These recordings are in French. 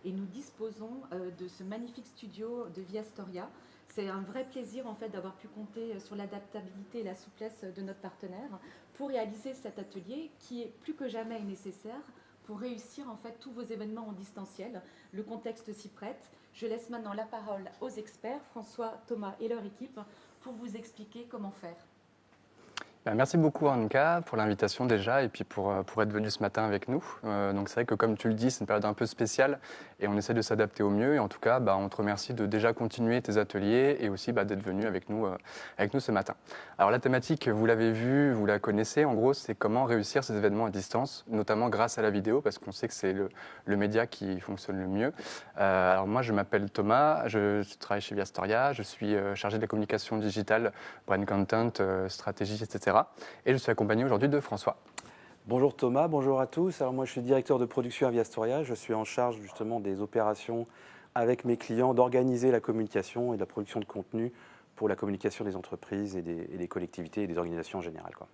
et nous disposons de ce magnifique studio de Via Storia. C'est un vrai plaisir en fait d'avoir pu compter sur l'adaptabilité et la souplesse de notre partenaire pour réaliser cet atelier qui est plus que jamais nécessaire pour réussir en fait tous vos événements en distanciel. Le contexte s'y prête. Je laisse maintenant la parole aux experts, François, Thomas et leur équipe, pour vous expliquer comment faire. Merci beaucoup Anka pour l'invitation déjà et puis pour être venu ce matin avec nous. Donc c'est vrai que comme tu le dis, c'est une période un peu spéciale et on essaie de s'adapter au mieux. Et en tout cas, on te remercie de déjà continuer tes ateliers et aussi d'être venu avec nous ce matin. Alors la thématique, vous l'avez vu, vous la connaissez. En gros, c'est comment réussir ces événements à distance, notamment grâce à la vidéo parce qu'on sait que c'est le média qui fonctionne le mieux. Alors moi, je m'appelle Thomas, je travaille chez Via Storia, je suis chargé de la communication digitale, brand content, stratégie, etc. Et je suis accompagné aujourd'hui de François. Bonjour Thomas, bonjour à tous. Alors moi je suis directeur de production à Via Storia. Je suis en charge justement des opérations avec mes clients, d'organiser la communication et de la production de contenu pour la communication des entreprises et des collectivités et des organisations en général, quoi.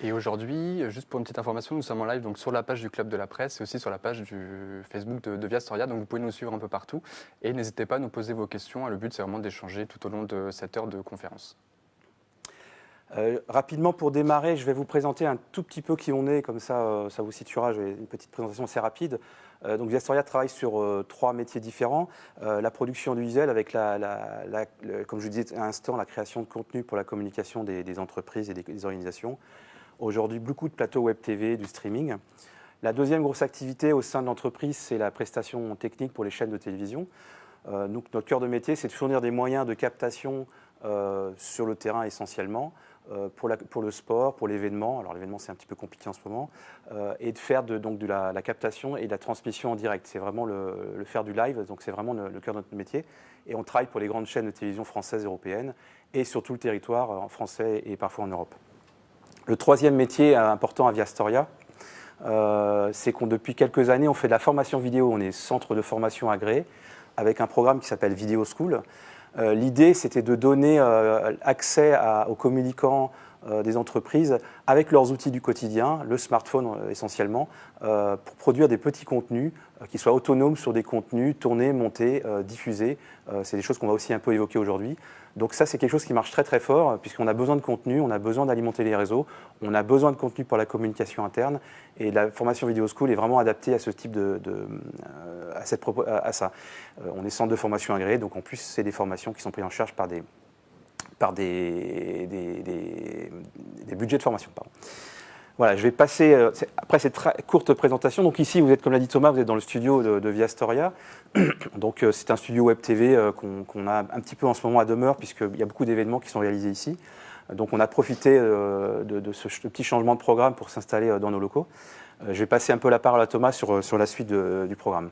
Et aujourd'hui, juste pour une petite information, nous sommes en live donc sur la page du Club de la Presse et aussi sur la page du Facebook de Via Storia. Donc vous pouvez nous suivre un peu partout et n'hésitez pas à nous poser vos questions. Le but c'est vraiment d'échanger tout au long de cette heure de conférence. Rapidement pour démarrer, je vais vous présenter un tout petit peu qui on est, comme ça ça vous situera. J'ai une petite présentation assez rapide. Donc Via Storia travaille sur 3 métiers différents. La production audiovisuelle avec, comme je vous disais à l'instant, la création de contenu pour la communication des entreprises et des organisations. Aujourd'hui, beaucoup de plateaux web TV, du streaming. La deuxième grosse activité au sein de l'entreprise, c'est la prestation technique pour les chaînes de télévision. Donc notre cœur de métier, c'est de fournir des moyens de captation sur le terrain essentiellement, pour le sport, pour l'événement. Alors l'événement c'est un petit peu compliqué en ce moment, et de faire donc de la captation et de la transmission en direct. C'est vraiment le faire du live, donc c'est vraiment le cœur de notre métier. Et on travaille pour les grandes chaînes de télévision françaises, européennes, et sur tout le territoire en français et parfois en Europe. Le troisième métier important à Via Storia, c'est qu'on depuis quelques années on fait de la formation vidéo. On est centre de formation agréé avec un programme qui s'appelle Video School. L'idée, c'était de donner accès aux communicants des entreprises avec leurs outils du quotidien, le smartphone essentiellement, pour produire des petits contenus qui soient autonomes sur des contenus tournés, montés, diffusés. C'est des choses qu'on va aussi un peu évoquer aujourd'hui. Donc ça, c'est quelque chose qui marche très très fort, puisqu'on a besoin de contenu, on a besoin d'alimenter les réseaux, on a besoin de contenu pour la communication interne, et la formation Video School est vraiment adaptée à ce type à ça. On est centre de formation agréé, donc en plus, c'est des formations qui sont prises en charge par des budgets de formation. Pardon. Voilà, je vais passer, après cette courte présentation, donc ici, vous êtes, comme l'a dit Thomas, vous êtes dans le studio de Via Storia. Donc c'est un studio web TV qu'on a un petit peu en ce moment à demeure, puisqu'il y a beaucoup d'événements qui sont réalisés ici. Donc on a profité de ce petit changement de programme pour s'installer dans nos locaux. Je vais passer un peu la parole à Thomas sur la suite du programme.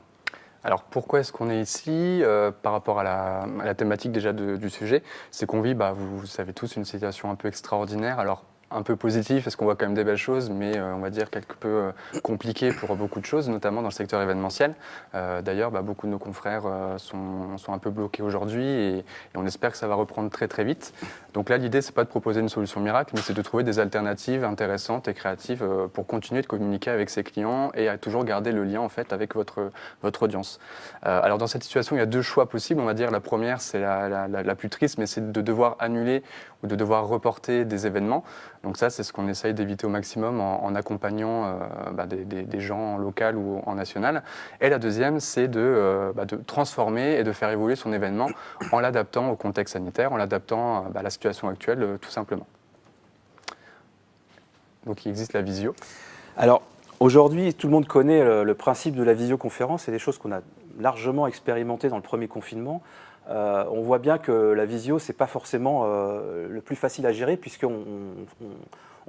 Alors pourquoi est-ce qu'on est ici par rapport à la thématique déjà du sujet? C'est qu'on vit, vous savez tous, une situation un peu extraordinaire. Alors un peu positif, parce qu'on voit quand même des belles choses, mais on va dire quelque peu compliqué pour beaucoup de choses, notamment dans le secteur événementiel. D'ailleurs, beaucoup de nos confrères sont un peu bloqués aujourd'hui et on espère que ça va reprendre très très vite. Donc là, l'idée, c'est pas de proposer une solution miracle, mais c'est de trouver des alternatives intéressantes et créatives pour continuer de communiquer avec ses clients et à toujours garder le lien en fait avec votre audience. Alors dans cette situation, il y a 2 choix possibles. On va dire la première, c'est la plus triste, mais c'est de devoir annuler ou de devoir reporter des événements. Donc ça, c'est ce qu'on essaye d'éviter au maximum en accompagnant des gens en local ou en national. Et la deuxième, c'est de transformer et de faire évoluer son événement en l'adaptant au contexte sanitaire, en l'adaptant à la situation actuelle, tout simplement. Donc il existe la visio. Alors aujourd'hui, tout le monde connaît le principe de la visioconférence. C'est des choses qu'on a largement expérimentées dans le premier confinement. On voit bien que la visio, ce n'est pas forcément le plus facile à gérer, puisqu'on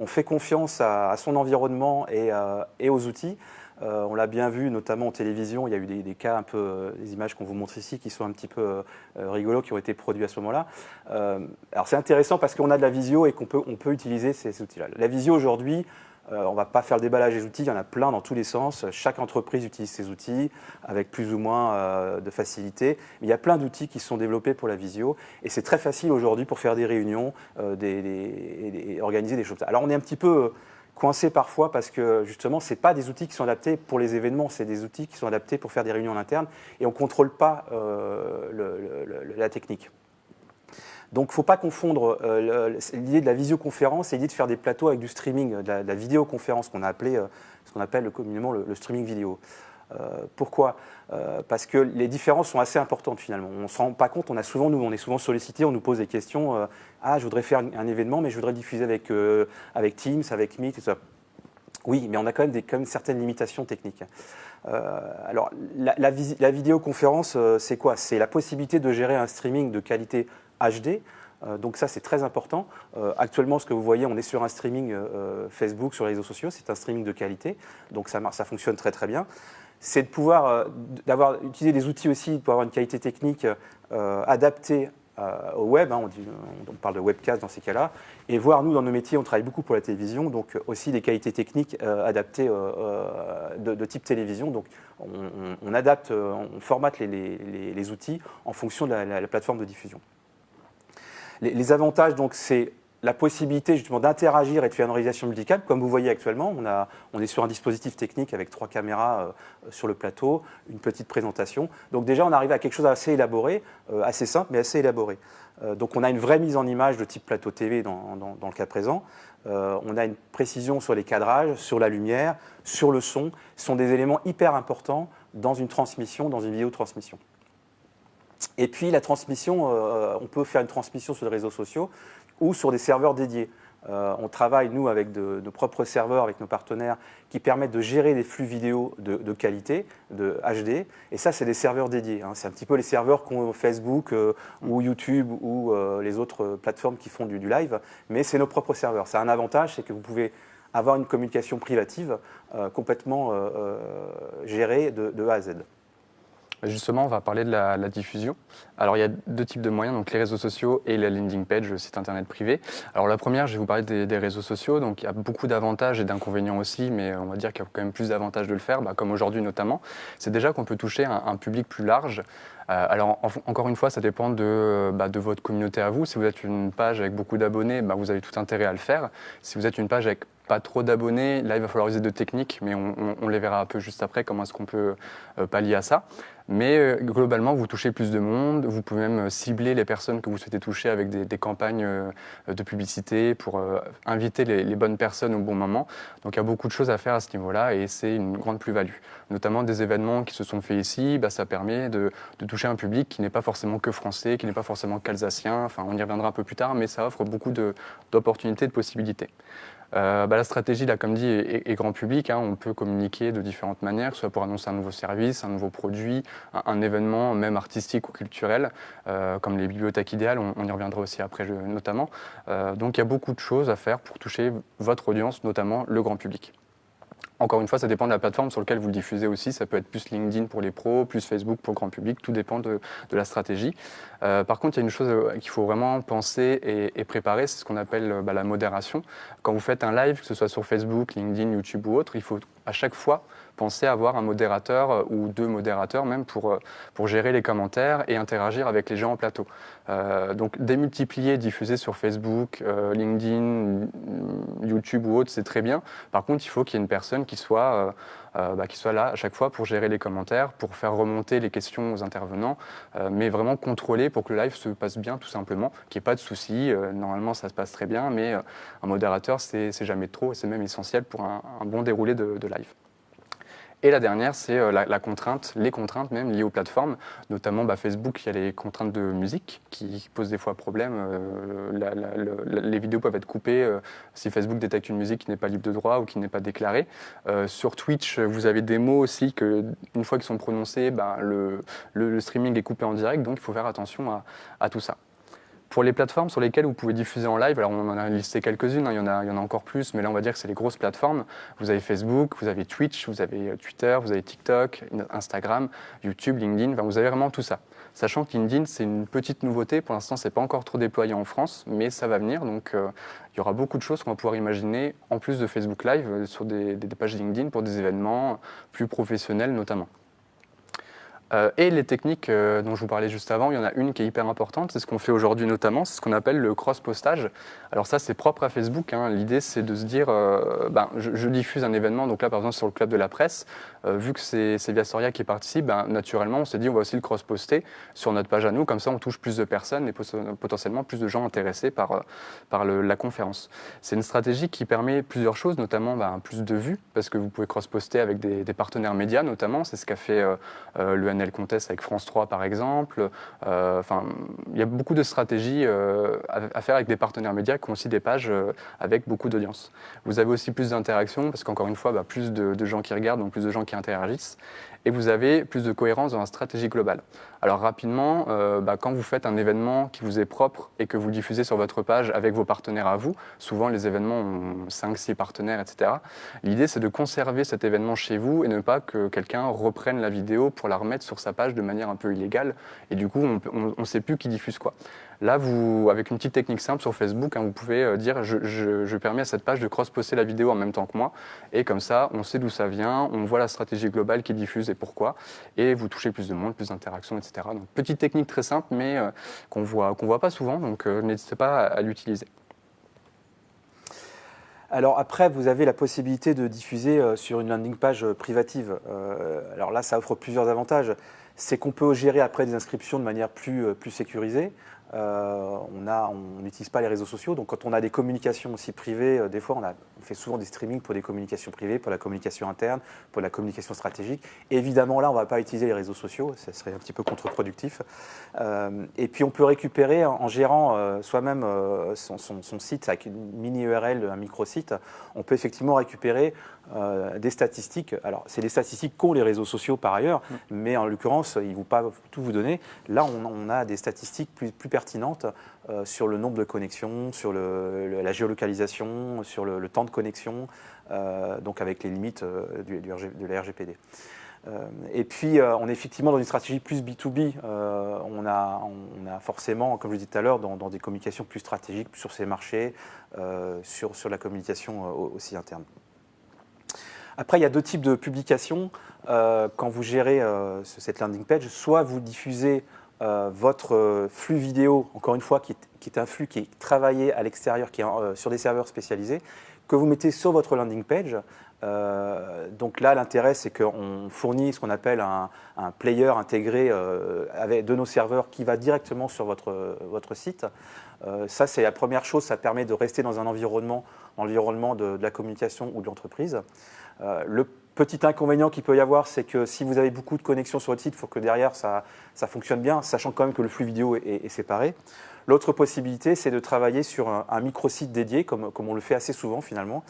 fait confiance à son environnement et aux outils. On l'a bien vu, notamment en télévision, il y a eu des cas un peu, les images qu'on vous montre ici, qui sont un petit peu rigolos, qui ont été produits à ce moment-là. Alors c'est intéressant parce qu'on a de la visio et qu'on peut utiliser ces outils-là. La visio aujourd'hui, on ne va pas faire le déballage des outils, il y en a plein dans tous les sens. Chaque entreprise utilise ses outils avec plus ou moins de facilité. Mais il y a plein d'outils qui sont développés pour la visio. Et c'est très facile aujourd'hui pour faire des réunions et organiser des choses. Alors on est un petit peu coincés parfois parce que justement, ce n'est pas des outils qui sont adaptés pour les événements, c'est des outils qui sont adaptés pour faire des réunions en interne et on ne contrôle pas la technique. Donc, il ne faut pas confondre l'idée de la visioconférence et l'idée de faire des plateaux avec du streaming, de la vidéoconférence, ce qu'on appelle communément le streaming vidéo. Pourquoi ? Parce que les différences sont assez importantes finalement. On ne se rend pas compte, on est souvent sollicités, on nous pose des questions. Je voudrais faire un événement, mais je voudrais diffuser avec Teams, avec Meet et tout ça. Oui, mais on a quand même certaines limitations techniques. Alors, la vidéoconférence, c'est quoi ? C'est la possibilité de gérer un streaming de qualité HD. Donc ça, c'est très important. Actuellement, ce que vous voyez, on est sur un streaming Facebook, sur les réseaux sociaux. C'est un streaming de qualité. Donc ça fonctionne très très bien. C'est de pouvoir utiliser des outils aussi pour avoir une qualité technique adaptée au web. On parle de webcast dans ces cas-là. Et voir, nous, dans nos métiers, on travaille beaucoup pour la télévision. Donc aussi des qualités techniques adaptées de type télévision. Donc on adapte, on formate les outils en fonction de la plateforme de diffusion. Les avantages, donc, c'est la possibilité justement d'interagir et de faire une réalisation multicam. Comme vous voyez actuellement, on est sur un dispositif technique avec 3 caméras sur le plateau, une petite présentation. Donc déjà, on arrive à quelque chose d'assez élaboré, assez simple, mais assez élaboré. Donc on a une vraie mise en image de type plateau TV dans le cas présent. On a une précision sur les cadrages, sur la lumière, sur le son. Ce sont des éléments hyper importants dans une transmission, dans une vidéotransmission. Et puis la transmission, on peut faire une transmission sur les réseaux sociaux ou sur des serveurs dédiés. On travaille, nous, avec nos propres serveurs, avec nos partenaires, qui permettent de gérer des flux vidéo de qualité, de HD. Et ça, c'est des serveurs dédiés. C'est un petit peu les serveurs qu'ont Facebook ou YouTube ou les autres plateformes qui font du live. Mais c'est nos propres serveurs. C'est un avantage, c'est que vous pouvez avoir une communication privative complètement gérée de A à Z. Justement, on va parler de la diffusion. Alors, il y a 2 types de moyens, donc les réseaux sociaux et la landing page, le site internet privé. Alors, la première, je vais vous parler des réseaux sociaux. Donc, il y a beaucoup d'avantages et d'inconvénients aussi, mais on va dire qu'il y a quand même plus d'avantages de le faire, comme aujourd'hui notamment. C'est déjà qu'on peut toucher un public plus large. Alors, encore une fois, ça dépend de votre communauté à vous. Si vous êtes une page avec beaucoup d'abonnés, vous avez tout intérêt à le faire. Si vous êtes une page avec pas trop d'abonnés, là, il va falloir user de techniques, mais on les verra un peu juste après, comment est-ce qu'on peut pallier à ça. Mais globalement, vous touchez plus de monde, vous pouvez même cibler les personnes que vous souhaitez toucher avec des campagnes de publicité pour inviter les bonnes personnes au bon moment. Donc il y a beaucoup de choses à faire à ce niveau-là et c'est une grande plus-value. Notamment des événements qui se sont faits ici, ça permet de toucher un public qui n'est pas forcément que français, qui n'est pas forcément qu'alsacien, enfin on y reviendra un peu plus tard, mais ça offre beaucoup d'opportunités, de possibilités. La stratégie, là, comme dit, est grand public. On peut communiquer de différentes manières, soit pour annoncer un nouveau service, un nouveau produit, un événement, même artistique ou culturel, comme les bibliothèques idéales, on y reviendra aussi après notamment. Donc il y a beaucoup de choses à faire pour toucher votre audience, notamment le grand public. Encore une fois, ça dépend de la plateforme sur laquelle vous le diffusez aussi. Ça peut être plus LinkedIn pour les pros, plus Facebook pour le grand public. Tout dépend de la stratégie. Par contre, il y a une chose qu'il faut vraiment penser et préparer, c'est ce qu'on appelle la modération. Quand vous faites un live, que ce soit sur Facebook, LinkedIn, YouTube ou autre, il faut à chaque fois penser à avoir un modérateur ou 2 modérateurs même pour gérer les commentaires et interagir avec les gens en plateau. Donc démultiplier, diffuser sur Facebook, LinkedIn, YouTube ou autre, c'est très bien. Par contre, il faut qu'il y ait une personne qui soit là à chaque fois pour gérer les commentaires, pour faire remonter les questions aux intervenants, mais vraiment contrôler pour que le live se passe bien tout simplement, qu'il n'y ait pas de soucis. Normalement, ça se passe très bien, mais un modérateur, c'est jamais trop et c'est même essentiel pour un bon déroulé de live. Et la dernière, c'est les contraintes même liées aux plateformes, notamment Facebook, il y a les contraintes de musique qui posent des fois problème. Les vidéos peuvent être coupées si Facebook détecte une musique qui n'est pas libre de droit ou qui n'est pas déclarée. Sur Twitch, vous avez des mots aussi que, une fois qu'ils sont prononcés, le streaming est coupé en direct, donc il faut faire attention à tout ça. Pour les plateformes sur lesquelles vous pouvez diffuser en live, alors on en a listé quelques-unes, il y en a encore plus, mais là on va dire que c'est les grosses plateformes. Vous avez Facebook, vous avez Twitch, vous avez Twitter, vous avez TikTok, Instagram, YouTube, LinkedIn, vous avez vraiment tout ça. Sachant que LinkedIn, c'est une petite nouveauté, pour l'instant c'est pas encore trop déployé en France, mais ça va venir, donc il y aura beaucoup de choses qu'on va pouvoir imaginer en plus de Facebook Live sur des pages LinkedIn pour des événements plus professionnels notamment. Et les techniques dont je vous parlais juste avant, il y en a une qui est hyper importante, c'est ce qu'on fait aujourd'hui notamment, c'est ce qu'on appelle le cross-postage. Alors ça, c'est propre à Facebook, hein. L'idée, c'est de se dire, je diffuse un événement, donc là, par exemple, sur le Club de la Presse, vu que c'est Viastoria qui participe, naturellement, on s'est dit, on va aussi le cross-poster sur notre page à nous, comme ça, on touche plus de personnes et potentiellement plus de gens intéressés par la conférence. C'est une stratégie qui permet plusieurs choses, notamment plus de vues, parce que vous pouvez cross-poster avec des partenaires médias, notamment, c'est ce qu'a fait le NL Contest avec France 3 par exemple. Il y a beaucoup de stratégies à faire avec des partenaires médias qui ont aussi des pages avec beaucoup d'audience. Vous avez aussi plus d'interactions parce qu'encore une fois, plus de gens qui regardent, donc plus de gens qui interagissent. Et vous avez plus de cohérence dans la stratégie globale. Alors rapidement, quand vous faites un événement qui vous est propre et que vous diffusez sur votre page avec vos partenaires à vous, souvent les événements ont 5-6 partenaires, etc. L'idée, c'est de conserver cet événement chez vous et ne pas que quelqu'un reprenne la vidéo pour la remettre sur sa page de manière un peu illégale. Et du coup, on ne sait plus qui diffuse quoi. Là, avec une petite technique simple sur Facebook, vous pouvez dire je permets à cette page de cross-poster la vidéo en même temps que moi. Et comme ça, on sait d'où ça vient, on voit la stratégie globale qui diffuse et pourquoi. Et vous touchez plus de monde, plus d'interactions, etc. Donc, petite technique très simple, mais qu'on voit pas souvent. Donc, n'hésitez pas à l'utiliser. Alors après, vous avez la possibilité de diffuser sur une landing page privative. Alors là, ça offre plusieurs avantages. C'est qu'on peut gérer après des inscriptions de manière plus sécurisée. On n'utilise pas les réseaux sociaux, donc quand on a des communications aussi privées, des fois on fait souvent des streamings pour des communications privées, pour la communication interne, pour la communication stratégique. Évidemment là on ne va pas utiliser les réseaux sociaux, ça serait un petit peu contre-productif. Et puis on peut récupérer en gérant soi-même son site avec une mini URL, un micro-site, on peut effectivement récupérer des statistiques. Alors c'est des statistiques qu'ont les réseaux sociaux par ailleurs, mais en l'occurrence ils ne vont pas tout vous donner. Là on a des statistiques plus pertinentes sur le nombre de connexions, sur la géolocalisation, sur le temps de connexion, donc avec les limites de la RGPD. Et puis, on est effectivement dans une stratégie plus B2B. On a forcément, comme je le disais tout à l'heure, dans des communications plus stratégiques sur ces marchés, sur la communication aussi interne. Après, il y a deux types de publications. Quand vous gérez cette landing page, soit vous diffusez votre flux vidéo, encore une fois, qui est un flux qui est travaillé à l'extérieur, qui est sur des serveurs spécialisés, que vous mettez sur votre landing page. Donc là, l'intérêt, c'est qu'on fournit ce qu'on appelle un player intégré de nos serveurs qui va directement sur votre site. Ça, c'est la première chose, ça permet de rester dans un environnement de la communication ou de l'entreprise. Le petit inconvénient qu'il peut y avoir, c'est que si vous avez beaucoup de connexions sur votre site, il faut que derrière ça fonctionne bien, sachant quand même que le flux vidéo est séparé. L'autre possibilité, c'est de travailler sur un micro-site dédié, comme on le fait assez souvent finalement.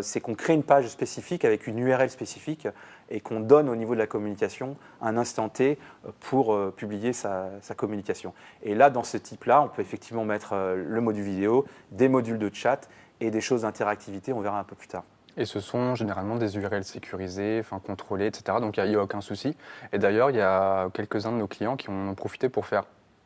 C'est qu'on crée une page spécifique avec une URL spécifique et qu'on donne au niveau de la communication un instant T pour publier sa communication. Et là, dans ce type-là, on peut effectivement mettre le module vidéo, des modules de chat et des choses d'interactivité, on verra un peu plus tard. Et ce sont généralement des URL sécurisées, contrôlées, etc. Donc il n'y a aucun souci. Et d'ailleurs, il y a quelques-uns de nos clients qui en ont profité pour faire,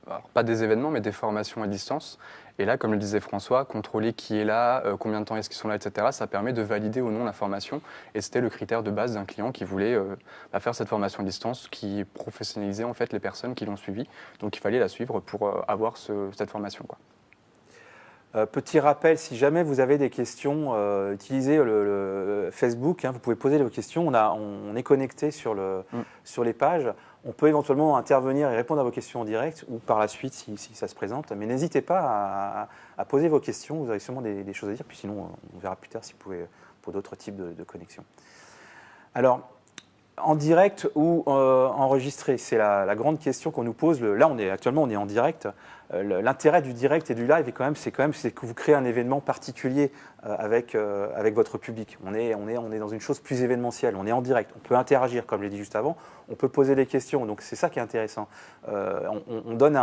alors, pas des événements, mais des formations à distance. Et là, comme le disait François, contrôler qui est là, combien de temps est-ce qu'ils sont là, etc., ça permet de valider ou non la formation. Et c'était le critère de base d'un client qui voulait faire cette formation à distance, qui professionnalisait en fait les personnes qui l'ont suivi. Donc il fallait la suivre pour avoir cette formation, quoi. Petit rappel, si jamais vous avez des questions, utilisez le Facebook, vous pouvez poser vos questions. On est connecté sur les pages. On peut éventuellement intervenir et répondre à vos questions en direct ou par la suite si ça se présente. Mais n'hésitez pas à poser vos questions, vous avez sûrement des choses à dire. Puis sinon, on verra plus tard si vous pouvez pour d'autres types de connexions. Alors, en direct ou enregistré, c'est la grande question qu'on nous pose. Là, actuellement, on est en direct. L'intérêt du direct et du live, c'est que vous créez un événement particulier avec votre public. On est dans une chose plus événementielle. On est en direct. On peut interagir, comme je l'ai dit juste avant. On peut poser des questions. Donc, c'est ça qui est intéressant. On donne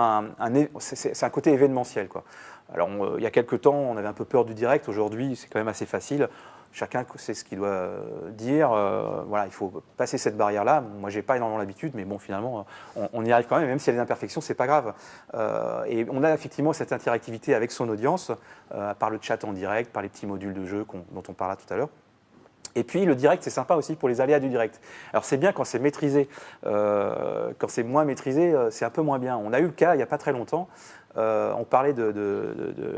c'est un côté événementiel, quoi. Alors, il y a quelques temps, on avait un peu peur du direct. Aujourd'hui, c'est quand même assez facile. Chacun sait ce qu'il doit dire. Voilà, il faut passer cette barrière-là. Moi, je n'ai pas énormément l'habitude, mais bon, finalement, on y arrive quand même. Même s'il y a des imperfections, ce n'est pas grave. Et on a effectivement cette interactivité avec son audience, par le chat en direct, par les petits modules de jeu dont on parla tout à l'heure. Et puis le direct, c'est sympa aussi pour les aléas du direct. Alors c'est bien quand c'est maîtrisé, quand c'est moins maîtrisé, c'est un peu moins bien. On a eu le cas il n'y a pas très longtemps, on parlait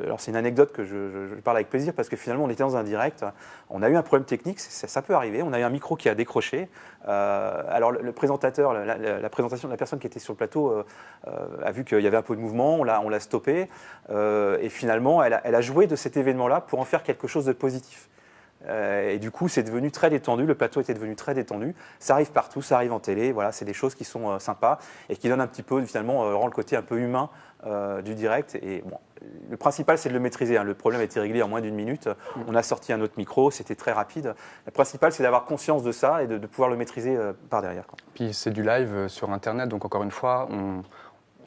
alors c'est une anecdote que je parle avec plaisir parce que finalement on était dans un direct, on a eu un problème technique, ça peut arriver, on a eu un micro qui a décroché. Alors le présentateur, la présentation de la personne qui était sur le plateau a vu qu'il y avait un peu de mouvement, on l'a stoppé et finalement elle a joué de cet événement-là pour en faire quelque chose de positif. Et du coup, c'est devenu très détendu, le plateau était devenu très détendu. Ça arrive partout, ça arrive en télé, voilà, c'est des choses qui sont sympas et qui donnent un petit peu, finalement, rend le côté un peu humain du direct. Et bon, le principal, c'est de le maîtriser. Hein. Le problème a été réglé en moins d'1 minute. On a sorti un autre micro, c'était très rapide. Le principal, c'est d'avoir conscience de ça et de pouvoir le maîtriser par derrière. Quoi. Puis c'est du live sur Internet, donc encore une fois,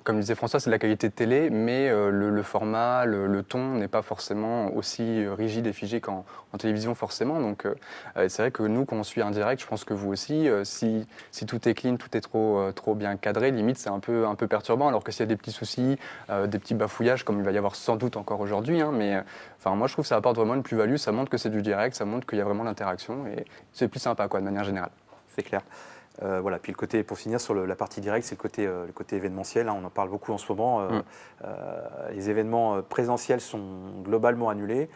comme disait François, c'est de la qualité de télé, mais le format, le ton n'est pas forcément aussi rigide et figé qu'en télévision forcément. Donc c'est vrai que nous, quand on suit un direct, je pense que vous aussi, si tout est clean, tout est trop bien cadré, limite c'est un peu perturbant. Alors que s'il y a des petits soucis, des petits bafouillages, comme il va y avoir sans doute encore aujourd'hui, hein, mais moi je trouve que ça apporte vraiment une plus-value, ça montre que c'est du direct, ça montre qu'il y a vraiment l'interaction et c'est plus sympa quoi, de manière générale. C'est clair. Voilà. Puis le côté, pour finir sur la partie directe, c'est le côté événementiel. Hein, on en parle beaucoup en ce moment. Les événements présentiels sont globalement annulés.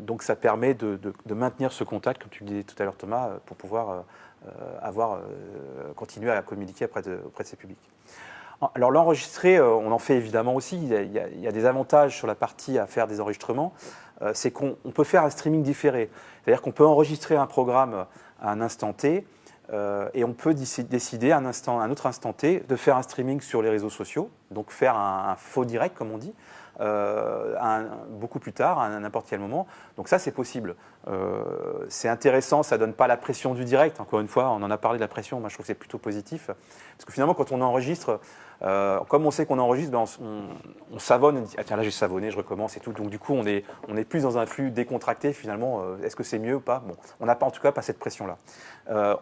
Donc ça permet de maintenir ce contact, comme tu le disais tout à l'heure Thomas, pour pouvoir continuer à communiquer auprès de ces publics. Alors l'enregistrer, on en fait évidemment aussi. Il y a des avantages sur la partie à faire des enregistrements. C'est qu'on peut faire un streaming différé. C'est-à-dire qu'on peut enregistrer un programme à un instant T, et on peut décider à un autre instant T de faire un streaming sur les réseaux sociaux, donc faire un faux direct comme on dit, beaucoup plus tard, à n'importe quel moment. Donc ça c'est possible. C'est intéressant, ça ne donne pas la pression du direct. Encore une fois, on en a parlé de la pression, moi je trouve que c'est plutôt positif. Parce que finalement quand on enregistre, comme on sait qu'on enregistre, on savonne, on dit ah tiens là j'ai savonné, je recommence et tout. Donc du coup on est plus dans un flux décontracté finalement. Est-ce que c'est mieux ou pas? Bon, on n'a pas en tout cas pas cette pression-là.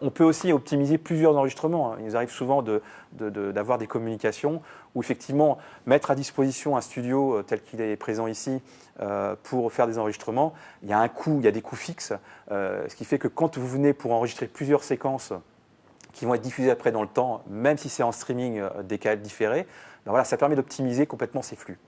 On peut aussi optimiser plusieurs enregistrements. Hein. Il nous arrive souvent d'avoir des communications où effectivement mettre à disposition un studio tel qu'il est présent ici pour faire des enregistrements, il y a un coût, il y a des coûts fixes, ce qui fait que quand vous venez pour enregistrer plusieurs séquences qui vont être diffusées après dans le temps, même si c'est en streaming différé, ben voilà, ça permet d'optimiser complètement ces flux.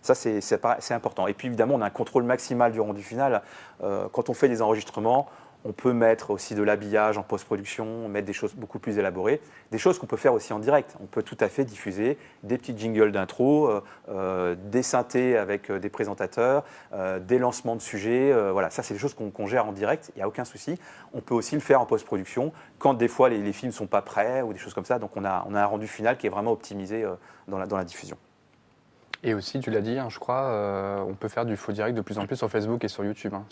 Ça, c'est important. Et puis évidemment, on a un contrôle maximal du rendu final. Quand on fait des enregistrements, on peut mettre aussi de l'habillage en post-production, mettre des choses beaucoup plus élaborées, des choses qu'on peut faire aussi en direct. On peut tout à fait diffuser des petits jingles d'intro, des synthés avec des présentateurs, des lancements de sujets. Voilà, ça c'est des choses qu'on gère en direct, il n'y a aucun souci. On peut aussi le faire en post-production, quand des fois les films ne sont pas prêts ou des choses comme ça. Donc on a un rendu final qui est vraiment optimisé dans la diffusion. Et aussi, tu l'as dit, hein, je crois, on peut faire du faux direct de plus en plus sur Facebook et sur YouTube. Hein,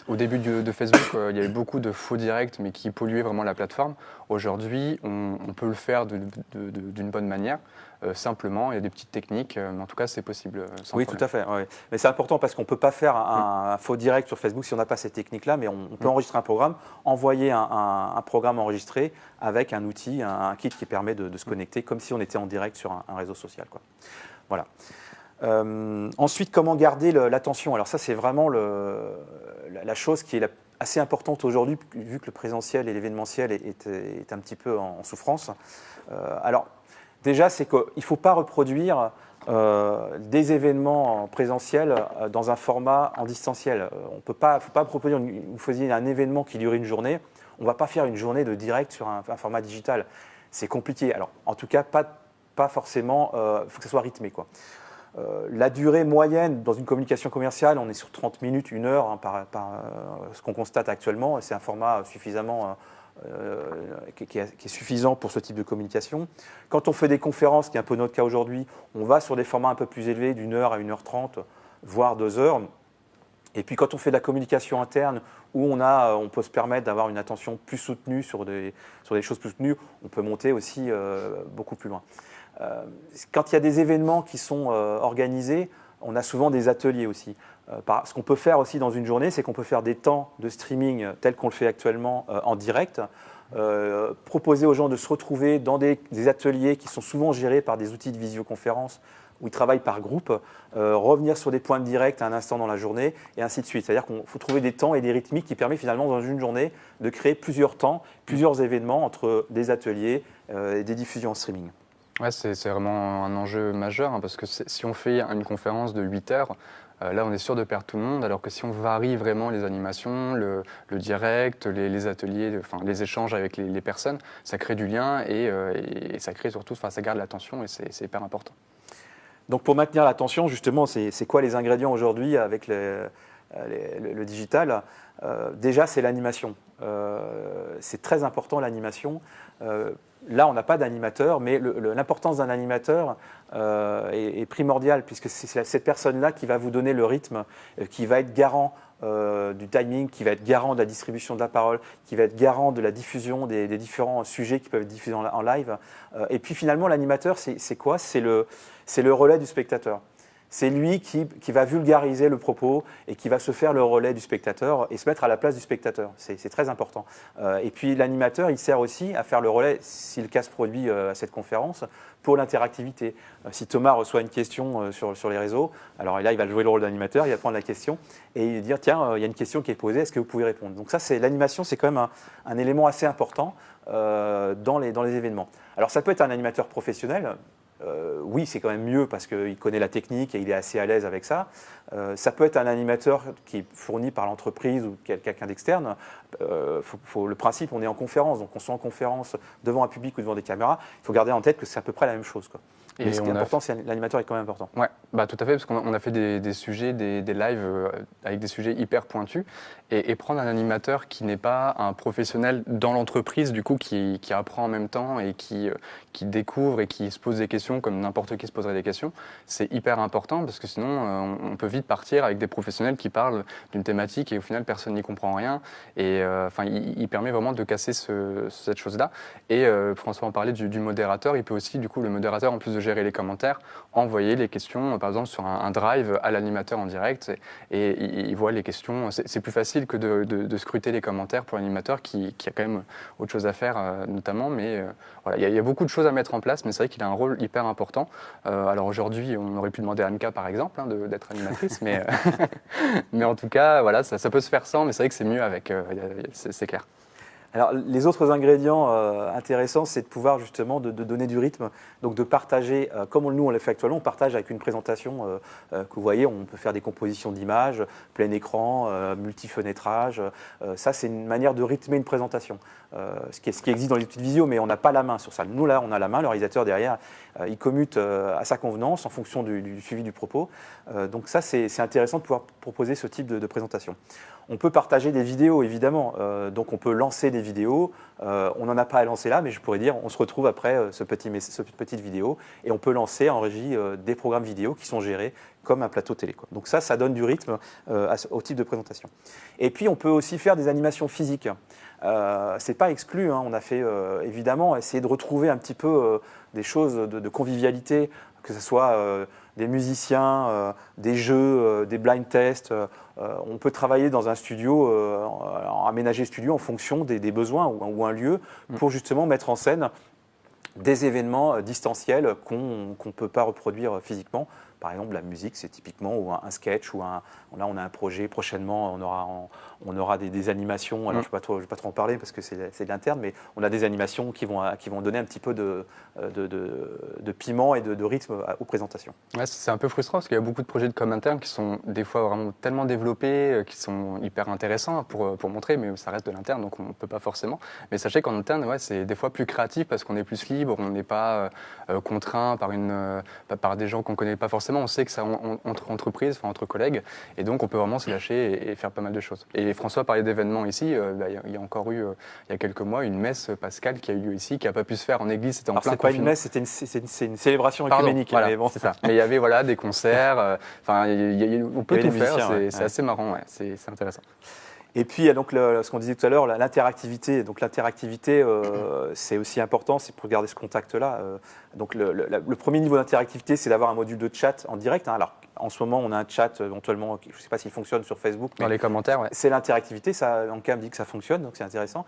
au début de Facebook, il y avait beaucoup de faux directs, mais qui polluaient vraiment la plateforme. Aujourd'hui, on peut le faire d'une bonne manière. Simplement, il y a des petites techniques, mais en tout cas, c'est possible. Oui, tout à fait. Ouais. Mais c'est important parce qu'on ne peut pas faire un faux direct sur Facebook si on n'a pas cette technique-là, mais on peut enregistrer un programme, envoyer un programme enregistré avec un outil, un kit qui permet de se connecter comme si on était en direct sur un réseau social, quoi. Voilà. Ensuite, comment garder l'attention? Alors ça, c'est vraiment la chose qui est assez importante aujourd'hui, vu que le présentiel et l'événementiel est un petit peu en souffrance. Alors, déjà, c'est qu'il ne faut pas reproduire des événements en présentiel dans un format en distanciel. Il ne faut pas reproduire, vous faisiez un événement qui durait une journée, on ne va pas faire une journée de direct sur un format digital. C'est compliqué. Alors, en tout cas, pas forcément, il faut que ça soit rythmé, quoi. La durée moyenne dans une communication commerciale, on est sur 30 minutes, 1 heure, hein, par ce qu'on constate actuellement. C'est un format suffisamment qui est suffisant pour ce type de communication. Quand on fait des conférences, qui est un peu notre cas aujourd'hui, on va sur des formats un peu plus élevés, d'1 heure à 1h30, voire 2 heures. Et puis quand on fait de la communication interne, où on peut se permettre d'avoir une attention plus soutenue sur des choses plus soutenues, on peut monter aussi beaucoup plus loin. Quand il y a des événements qui sont organisés, on a souvent des ateliers aussi. Ce qu'on peut faire aussi dans une journée, c'est qu'on peut faire des temps de streaming tels qu'on le fait actuellement en direct, proposer aux gens de se retrouver dans des ateliers qui sont souvent gérés par des outils de visioconférence où ils travaillent par groupe, revenir sur des points directs à un instant dans la journée, et ainsi de suite. C'est-à-dire qu'il faut trouver des temps et des rythmiques qui permettent finalement dans une journée de créer plusieurs temps, plusieurs événements entre des ateliers et des diffusions en streaming. Ouais, c'est vraiment un enjeu majeur, parce que si on fait une conférence de 8 heures, là, on est sûr de perdre tout le monde, alors que si on varie vraiment les animations, le direct, les ateliers, les échanges avec les personnes, ça crée du lien et ça crée surtout, ça garde l'attention et c'est hyper important. Donc pour maintenir l'attention, justement, c'est quoi les ingrédients aujourd'hui avec le digital? Déjà, c'est l'animation. C'est très important l'animation. Là, on n'a pas d'animateur, mais l'importance d'un animateur est primordiale, puisque c'est cette personne-là qui va vous donner le rythme, qui va être garant du timing, qui va être garant de la distribution de la parole, qui va être garant de la diffusion des différents sujets qui peuvent être diffusés en live. Et puis finalement, l'animateur, c'est quoi? C'est le relais du spectateur. C'est lui qui va vulgariser le propos et qui va se faire le relais du spectateur et se mettre à la place du spectateur. C'est très important. Et puis l'animateur, il sert aussi à faire le relais, si le cas se produit à cette conférence, pour l'interactivité. Si Thomas reçoit une question sur les réseaux, alors là, il va jouer le rôle d'animateur, il va prendre la question et dire « Tiens, il y a une question qui est posée, est-ce que vous pouvez répondre ?» Donc ça, l'animation, c'est quand même un élément assez important dans les événements. Alors ça peut être un animateur professionnel. Oui, c'est quand même mieux parce qu'il connaît la technique et il est assez à l'aise avec ça. Ça peut être un animateur qui est fourni par l'entreprise ou quelqu'un d'externe. Le principe, on est en conférence, donc on soit en conférence devant un public ou devant des caméras, il faut garder en tête que c'est à peu près la même chose, quoi. Mais ce qui est important, c'est l'animateur est quand même important. Ouais, tout à fait, parce qu'on a fait des sujets, des lives avec des sujets hyper pointus, et prendre un animateur qui n'est pas un professionnel dans l'entreprise, du coup, qui apprend en même temps et qui découvre et qui se pose des questions comme n'importe qui se poserait des questions, c'est hyper important, parce que sinon, on peut vite partir avec des professionnels qui parlent d'une thématique et au final, personne n'y comprend rien. Et il permet vraiment de casser cette chose-là. Et François en parlait du modérateur, il peut aussi, du coup, le modérateur, en plus de gérer les commentaires, envoyer les questions, par exemple, sur un drive à l'animateur en direct, et il voit les questions. C'est plus facile que de scruter les commentaires pour l'animateur qui a quand même autre chose à faire, notamment. Mais voilà, il y a beaucoup de choses à mettre en place, mais c'est vrai qu'il a un rôle hyper important. Alors aujourd'hui, on aurait pu demander à Anka, par exemple, d'être animatrice, mais, mais en tout cas, voilà, ça peut se faire sans, mais c'est vrai que c'est mieux avec, c'est clair. Alors, les autres ingrédients intéressants, c'est de pouvoir justement de donner du rythme, donc de partager, comme nous on l'a fait actuellement, on partage avec une présentation que vous voyez, on peut faire des compositions d'images, plein écran, multi-fenêtrage, ça c'est une manière de rythmer une présentation, ce qui existe dans les outils de visio, mais on n'a pas la main sur ça. Nous là, on a la main, le réalisateur derrière, il commute à sa convenance en fonction du suivi du propos, donc ça c'est intéressant de pouvoir proposer ce type de présentation. On peut partager des vidéos, évidemment. Donc, on peut lancer des vidéos. On n'en a pas à lancer là, mais je pourrais dire, on se retrouve après cette petite vidéo et on peut lancer en régie des programmes vidéo qui sont gérés comme un plateau télé, quoi. Donc ça donne du rythme au type de présentation. Et puis, on peut aussi faire des animations physiques. C'est pas exclu, hein. On a fait, évidemment, essayer de retrouver un petit peu des choses de convivialité, que ce soit des musiciens, des jeux, des blind tests. On peut travailler dans un studio, aménager studio en fonction des besoins ou un lieu pour justement mettre en scène des événements distanciels qu'on ne peut pas reproduire physiquement. Par exemple, la musique, c'est typiquement ou un sketch, là on a un projet prochainement, on aura des animations, alors je ne vais pas trop en parler parce que c'est de l'interne, mais on a des animations qui vont donner un petit peu de piment et de rythme aux présentations. Ouais, c'est un peu frustrant parce qu'il y a beaucoup de projets de com interne qui sont des fois vraiment tellement développés, qui sont hyper intéressants pour montrer, mais ça reste de l'interne, donc on ne peut pas forcément. Mais sachez qu'en interne, ouais, c'est des fois plus créatif parce qu'on est plus libre, on n'est pas contraint par des gens qu'on ne connaît pas forcément. On sait que c'est entre entreprises, entre collègues, et donc on peut vraiment se lâcher et faire pas mal de choses. Et François parlait d'événements ici, il y a encore eu, il y a quelques mois, une messe pascale qui a eu lieu ici, qui n'a pas pu se faire en église, c'était en plein confinement. C'est pas une messe, c'est une célébration œcuménique. Voilà, mais bon. c'est ça. Mais il y avait des concerts, on peut tout faire, c'est assez marrant, ouais, c'est intéressant. Et puis, il y a donc ce qu'on disait tout à l'heure, l'interactivité. Donc l'interactivité, c'est aussi important, c'est pour garder ce contact-là. Donc le premier niveau d'interactivité, c'est d'avoir un module de chat en direct. Hein. Alors, En ce moment, on a un chat éventuellement, je ne sais pas s'il fonctionne sur Facebook. Dans les commentaires, ouais. C'est l'interactivité, ça, Anka me dit que ça fonctionne, donc c'est intéressant.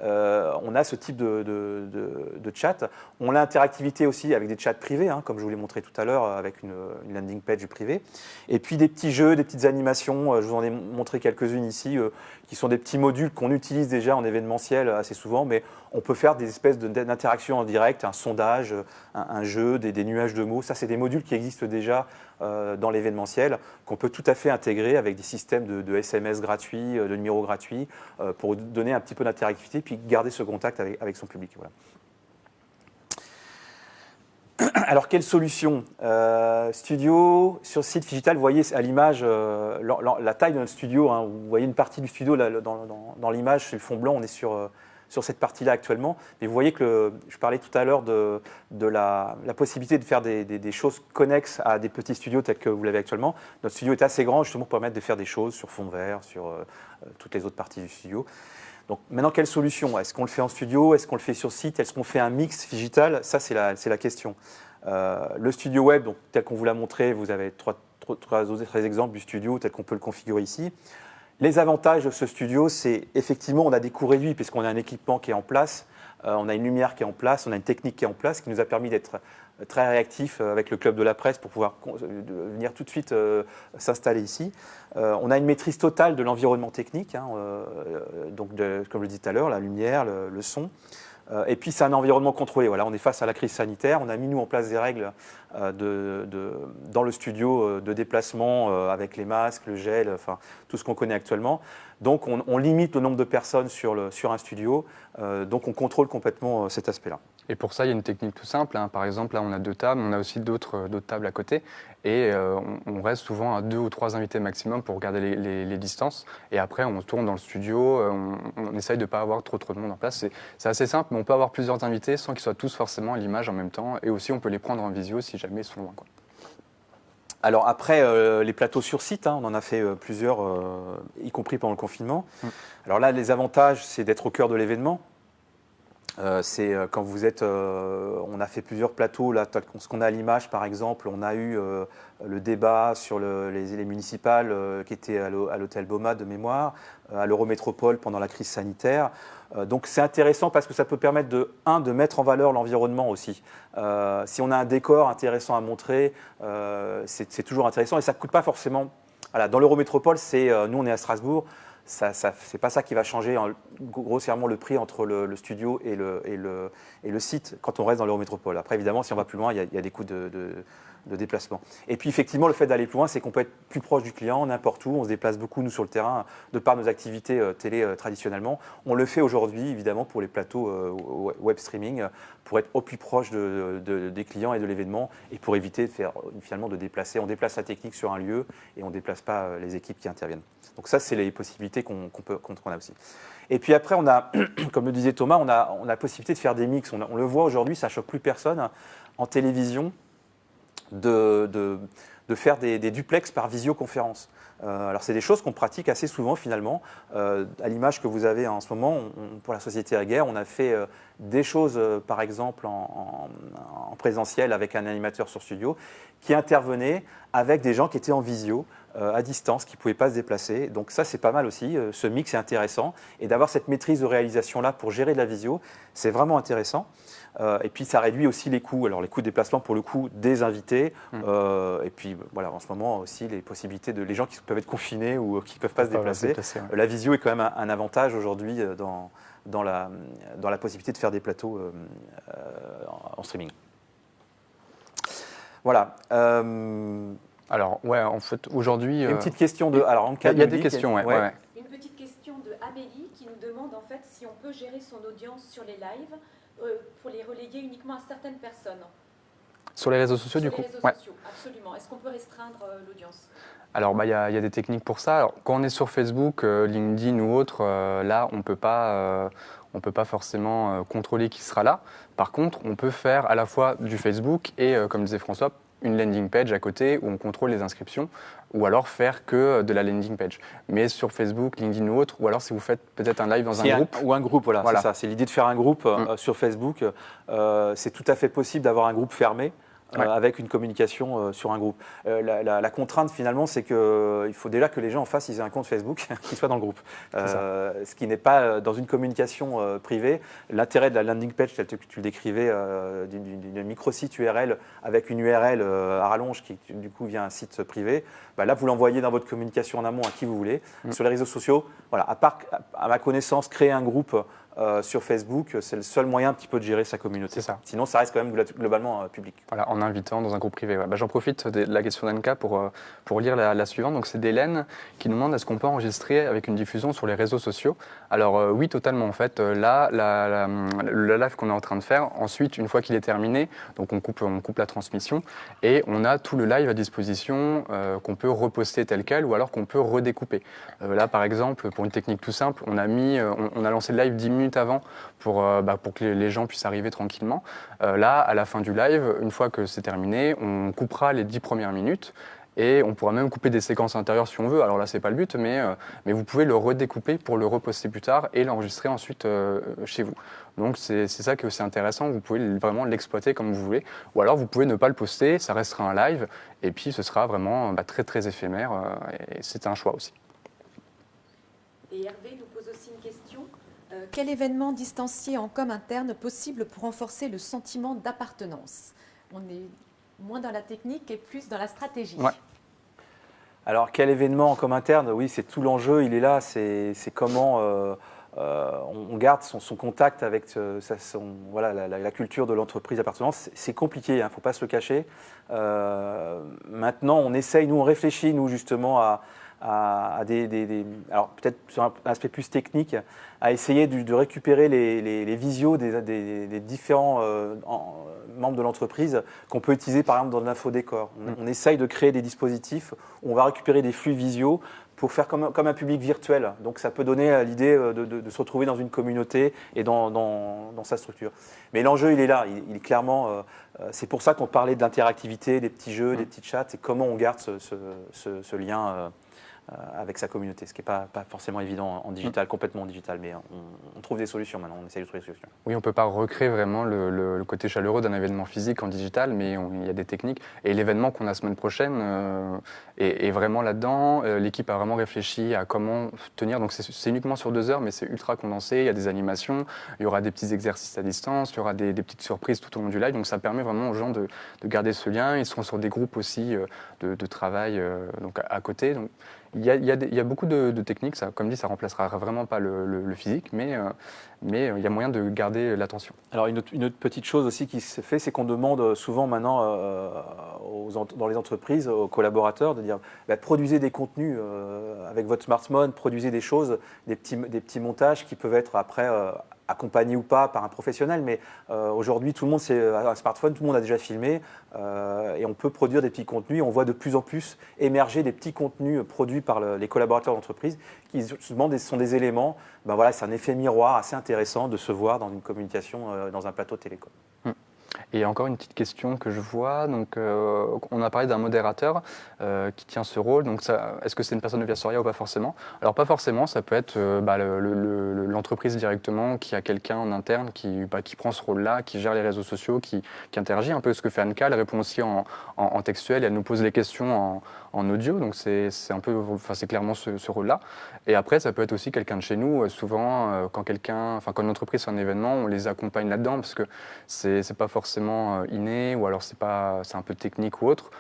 On a ce type de chat. On a l'interactivité aussi avec des chats privés, hein, comme je vous l'ai montré tout à l'heure, avec une landing page privée. Et puis des petits jeux, des petites animations, je vous en ai montré quelques-unes ici, qui sont des petits modules qu'on utilise déjà en événementiel assez souvent, mais on peut faire des espèces d'interactions en direct, un sondage, un jeu, des nuages de mots. Ça, c'est des modules qui existent déjà dans l'événementiel, qu'on peut tout à fait intégrer avec des systèmes de SMS gratuits, de numéros gratuits, pour donner un petit peu d'interactivité, puis garder ce contact avec son public. Voilà. Alors, quelle solution studio sur site digital, vous voyez à l'image la taille de notre studio, hein, vous voyez une partie du studio là, dans l'image, sur le fond blanc, on est sur cette partie-là actuellement. Mais vous voyez que je parlais tout à l'heure de la possibilité de faire des choses connexes à des petits studios tels que vous l'avez actuellement. Notre studio est assez grand justement pour permettre de faire des choses sur fond vert, sur toutes les autres parties du studio. Donc maintenant, quelle solution? Est-ce qu'on le fait en studio? Est-ce qu'on le fait sur site? Est-ce qu'on fait un mix digital? Ça, c'est la question. Le studio web, donc, tel qu'on vous l'a montré, vous avez trois exemples du studio tel qu'on peut le configurer ici. Les avantages de ce studio, c'est effectivement, on a des coûts réduits puisqu'on a un équipement qui est en place, on a une lumière qui est en place, on a une technique qui est en place qui nous a permis d'être très réactifs avec le club de la presse pour pouvoir venir tout de suite s'installer ici. On a une maîtrise totale de l'environnement technique, hein, donc comme je le disais tout à l'heure, la lumière, le son. Et puis c'est un environnement contrôlé. Voilà, on est face à la crise sanitaire. On a mis nous en place des règles dans le studio de déplacement avec les masques, le gel, enfin tout ce qu'on connaît actuellement. Donc on limite le nombre de personnes sur un studio. Donc on contrôle complètement cet aspect-là. Et pour ça, il y a une technique tout simple, hein. Par exemple, là, on a 2 tables, on a aussi d'autres tables à côté. Et on reste souvent à 2 ou 3 invités maximum pour garder les distances. Et après, on tourne dans le studio, on essaye de ne pas avoir trop de monde en place. C'est assez simple, mais on peut avoir plusieurs invités sans qu'ils soient tous forcément à l'image en même temps. Et aussi, on peut les prendre en visio si jamais ils sont loin, quoi. Alors après, les plateaux sur site, hein, on en a fait plusieurs, y compris pendant le confinement. Alors là, les avantages, c'est d'être au cœur de l'événement. C'est quand vous êtes, on a fait plusieurs plateaux, là, ce qu'on a à l'image par exemple, on a eu le débat sur les municipales qui étaient à l'hôtel Boma de mémoire, à l'Eurométropole pendant la crise sanitaire. Donc c'est intéressant parce que ça peut permettre de mettre en valeur l'environnement aussi. Si on a un décor intéressant à montrer, c'est toujours intéressant et ça ne coûte pas forcément. Voilà, dans l'Eurométropole, nous on est à Strasbourg. C'est pas ça qui va changer grossièrement le prix entre le studio et le site quand on reste dans l'Eurométropole. Après, évidemment, si on va plus loin, il y a des coûts de déplacement. Et puis, effectivement, le fait d'aller plus loin, c'est qu'on peut être plus proche du client, n'importe où. On se déplace beaucoup, nous, sur le terrain, de par nos activités télé traditionnellement. On le fait aujourd'hui, évidemment, pour les plateaux web streaming, pour être au plus proche des clients et de l'événement, et pour éviter finalement de déplacer. On déplace la technique sur un lieu et on ne déplace pas les équipes qui interviennent. Donc ça, c'est les possibilités qu'on a aussi. Et puis après, on a, comme le disait Thomas, on a la possibilité de faire des mix. On le voit aujourd'hui, ça ne choque plus personne en télévision de faire des duplex par visioconférence. Alors c'est des choses qu'on pratique assez souvent finalement. À l'image que vous avez en ce moment, pour la Société Aguerre, on a fait des choses par exemple en présentiel avec un animateur sur studio qui intervenait avec des gens qui étaient en visio à distance, qui ne pouvaient pas se déplacer. Donc ça c'est pas mal aussi, ce mix est intéressant. Et d'avoir cette maîtrise de réalisation-là pour gérer de la visio, c'est vraiment intéressant. Et puis ça réduit aussi les coûts. Alors les coûts de déplacement pour le coup des invités. Et puis voilà, en ce moment aussi les possibilités de les gens qui peuvent être confinés ou qui ne peuvent pas se déplacer. Ouais. La visio est quand même un avantage aujourd'hui dans la possibilité de faire des plateaux en streaming. Voilà. Alors, ouais, en fait, aujourd'hui... Une petite question de... Alors, il y a des questions, ouais. Une petite question de Amélie qui nous demande en fait si on peut gérer son audience sur les lives pour les reléguer uniquement à certaines personnes. Sur les réseaux sociaux, du coup? Sur les réseaux sociaux, absolument. Est-ce qu'on peut restreindre l'audience? Alors, il y a des techniques pour ça. Alors, quand on est sur Facebook, LinkedIn ou autre, là, on peut pas forcément contrôler qui sera là. Par contre, on peut faire à la fois du Facebook et, comme disait François, une landing page à côté où on contrôle les inscriptions, ou alors faire que de la landing page. Mais sur Facebook, LinkedIn ou autre, ou alors si vous faites peut-être un live dans un groupe. Ou un groupe, voilà. C'est ça. C'est l'idée de faire un groupe sur Facebook. C'est tout à fait possible d'avoir un groupe fermé. avec une communication sur un groupe. La contrainte finalement, c'est qu'il faut déjà que les gens en face ils aient un compte Facebook qui soit dans le groupe. Ce qui n'est pas dans une communication privée. L'intérêt de la landing page, tel que tu le décrivais, d'une microsite URL avec une URL à rallonge qui du coup vient un site privé, là vous l'envoyez dans votre communication en amont à qui vous voulez. Sur les réseaux sociaux, voilà, à part, à ma connaissance, créer un groupe sur Facebook, c'est le seul moyen un petit peu de gérer sa communauté. C'est ça. Sinon, ça reste quand même globalement public. Voilà, en invitant dans un groupe privé. Ouais. J'en profite de la question d'Anka pour lire la suivante. Donc, c'est d'Hélène qui nous demande est-ce qu'on peut enregistrer avec une diffusion sur les réseaux sociaux. Alors, oui, totalement. En fait, là, le live qu'on est en train de faire, ensuite, une fois qu'il est terminé, donc on coupe la transmission et on a tout le live à disposition qu'on peut reposter tel quel ou alors qu'on peut redécouper. Là, par exemple, pour une technique tout simple, on a lancé le live 10 minutes avant pour que les gens puissent arriver tranquillement. Là, à la fin du live, une fois que c'est terminé, on coupera les 10 premières minutes et on pourra même couper des séquences intérieures si on veut. Alors là, c'est pas le but, mais vous pouvez le redécouper pour le reposter plus tard et l'enregistrer ensuite chez vous. Donc c'est ça qui est aussi intéressant, vous pouvez vraiment l'exploiter comme vous voulez. Ou alors vous pouvez ne pas le poster, ça restera un live et puis ce sera vraiment très très éphémère et c'est un choix aussi. Et Hervé nous pose aussi une question. Quel événement distancié en com interne possible pour renforcer le sentiment d'appartenance? On est moins dans la technique et plus dans la stratégie. Ouais. Alors, quel événement en com interne? Oui, c'est tout l'enjeu, il est là, c'est comment on garde son contact avec la culture de l'entreprise d'appartenance. C'est compliqué, il ne faut pas se le cacher. Maintenant, on essaye, nous on réfléchit, nous justement, alors peut-être sur un aspect plus technique, à essayer de récupérer les visios des différents membres de l'entreprise qu'on peut utiliser par exemple dans l'infodécor. On essaye de créer des dispositifs où on va récupérer des flux visio pour faire comme un public virtuel. Donc ça peut donner l'idée de se retrouver dans une communauté et dans sa structure. Mais l'enjeu, il est là. Il est clairement, c'est pour ça qu'on parlait de l'interactivité, des petits jeux, des petits chats, c'est comment on garde ce lien avec sa communauté, ce qui n'est pas forcément évident en digital, complètement en digital, mais on trouve des solutions maintenant, on essaie de trouver des solutions. Oui, on ne peut pas recréer vraiment le côté chaleureux d'un événement physique en digital, mais il y a des techniques. Et l'événement qu'on a la semaine prochaine est vraiment là-dedans. L'équipe a vraiment réfléchi à comment tenir. Donc c'est uniquement sur 2 heures, mais c'est ultra condensé. Il y a des animations, il y aura des petits exercices à distance, il y aura des petites surprises tout au long du live. Donc ça permet vraiment aux gens de garder ce lien. Ils seront sur des groupes aussi de travail donc à côté. Donc, il y a beaucoup de techniques, ça, comme dit, ça ne remplacera vraiment pas le physique, mais il y a moyen de garder l'attention. Alors une autre petite chose aussi qui se fait, c'est qu'on demande souvent maintenant dans les entreprises, aux collaborateurs, de dire produisez des contenus avec votre smartphone, produisez des choses, des petits montages qui peuvent être après accompagné ou pas par un professionnel, mais aujourd'hui tout le monde a un smartphone, tout le monde a déjà filmé et on peut produire des petits contenus. On voit de plus en plus émerger des petits contenus produits par les collaborateurs d'entreprise qui justement sont des éléments, c'est un effet miroir assez intéressant de se voir dans une communication dans un plateau télécom. Et encore une petite question que je vois. Donc, on a parlé d'un modérateur qui tient ce rôle. Donc, est-ce que c'est une personne de Viastoria ou pas forcément? Alors, pas forcément. Ça peut être l'entreprise directement qui a quelqu'un en interne qui prend ce rôle-là, qui gère les réseaux sociaux, qui interagit un peu ce que fait Anka. Elle répond aussi en textuel et elle nous pose les questions en audio. Donc, c'est clairement ce rôle-là. Et après, ça peut être aussi quelqu'un de chez nous. Souvent, quand une entreprise fait un événement, on les accompagne là-dedans parce que c'est pas forcément inné ou alors c'est un peu technique ou autre.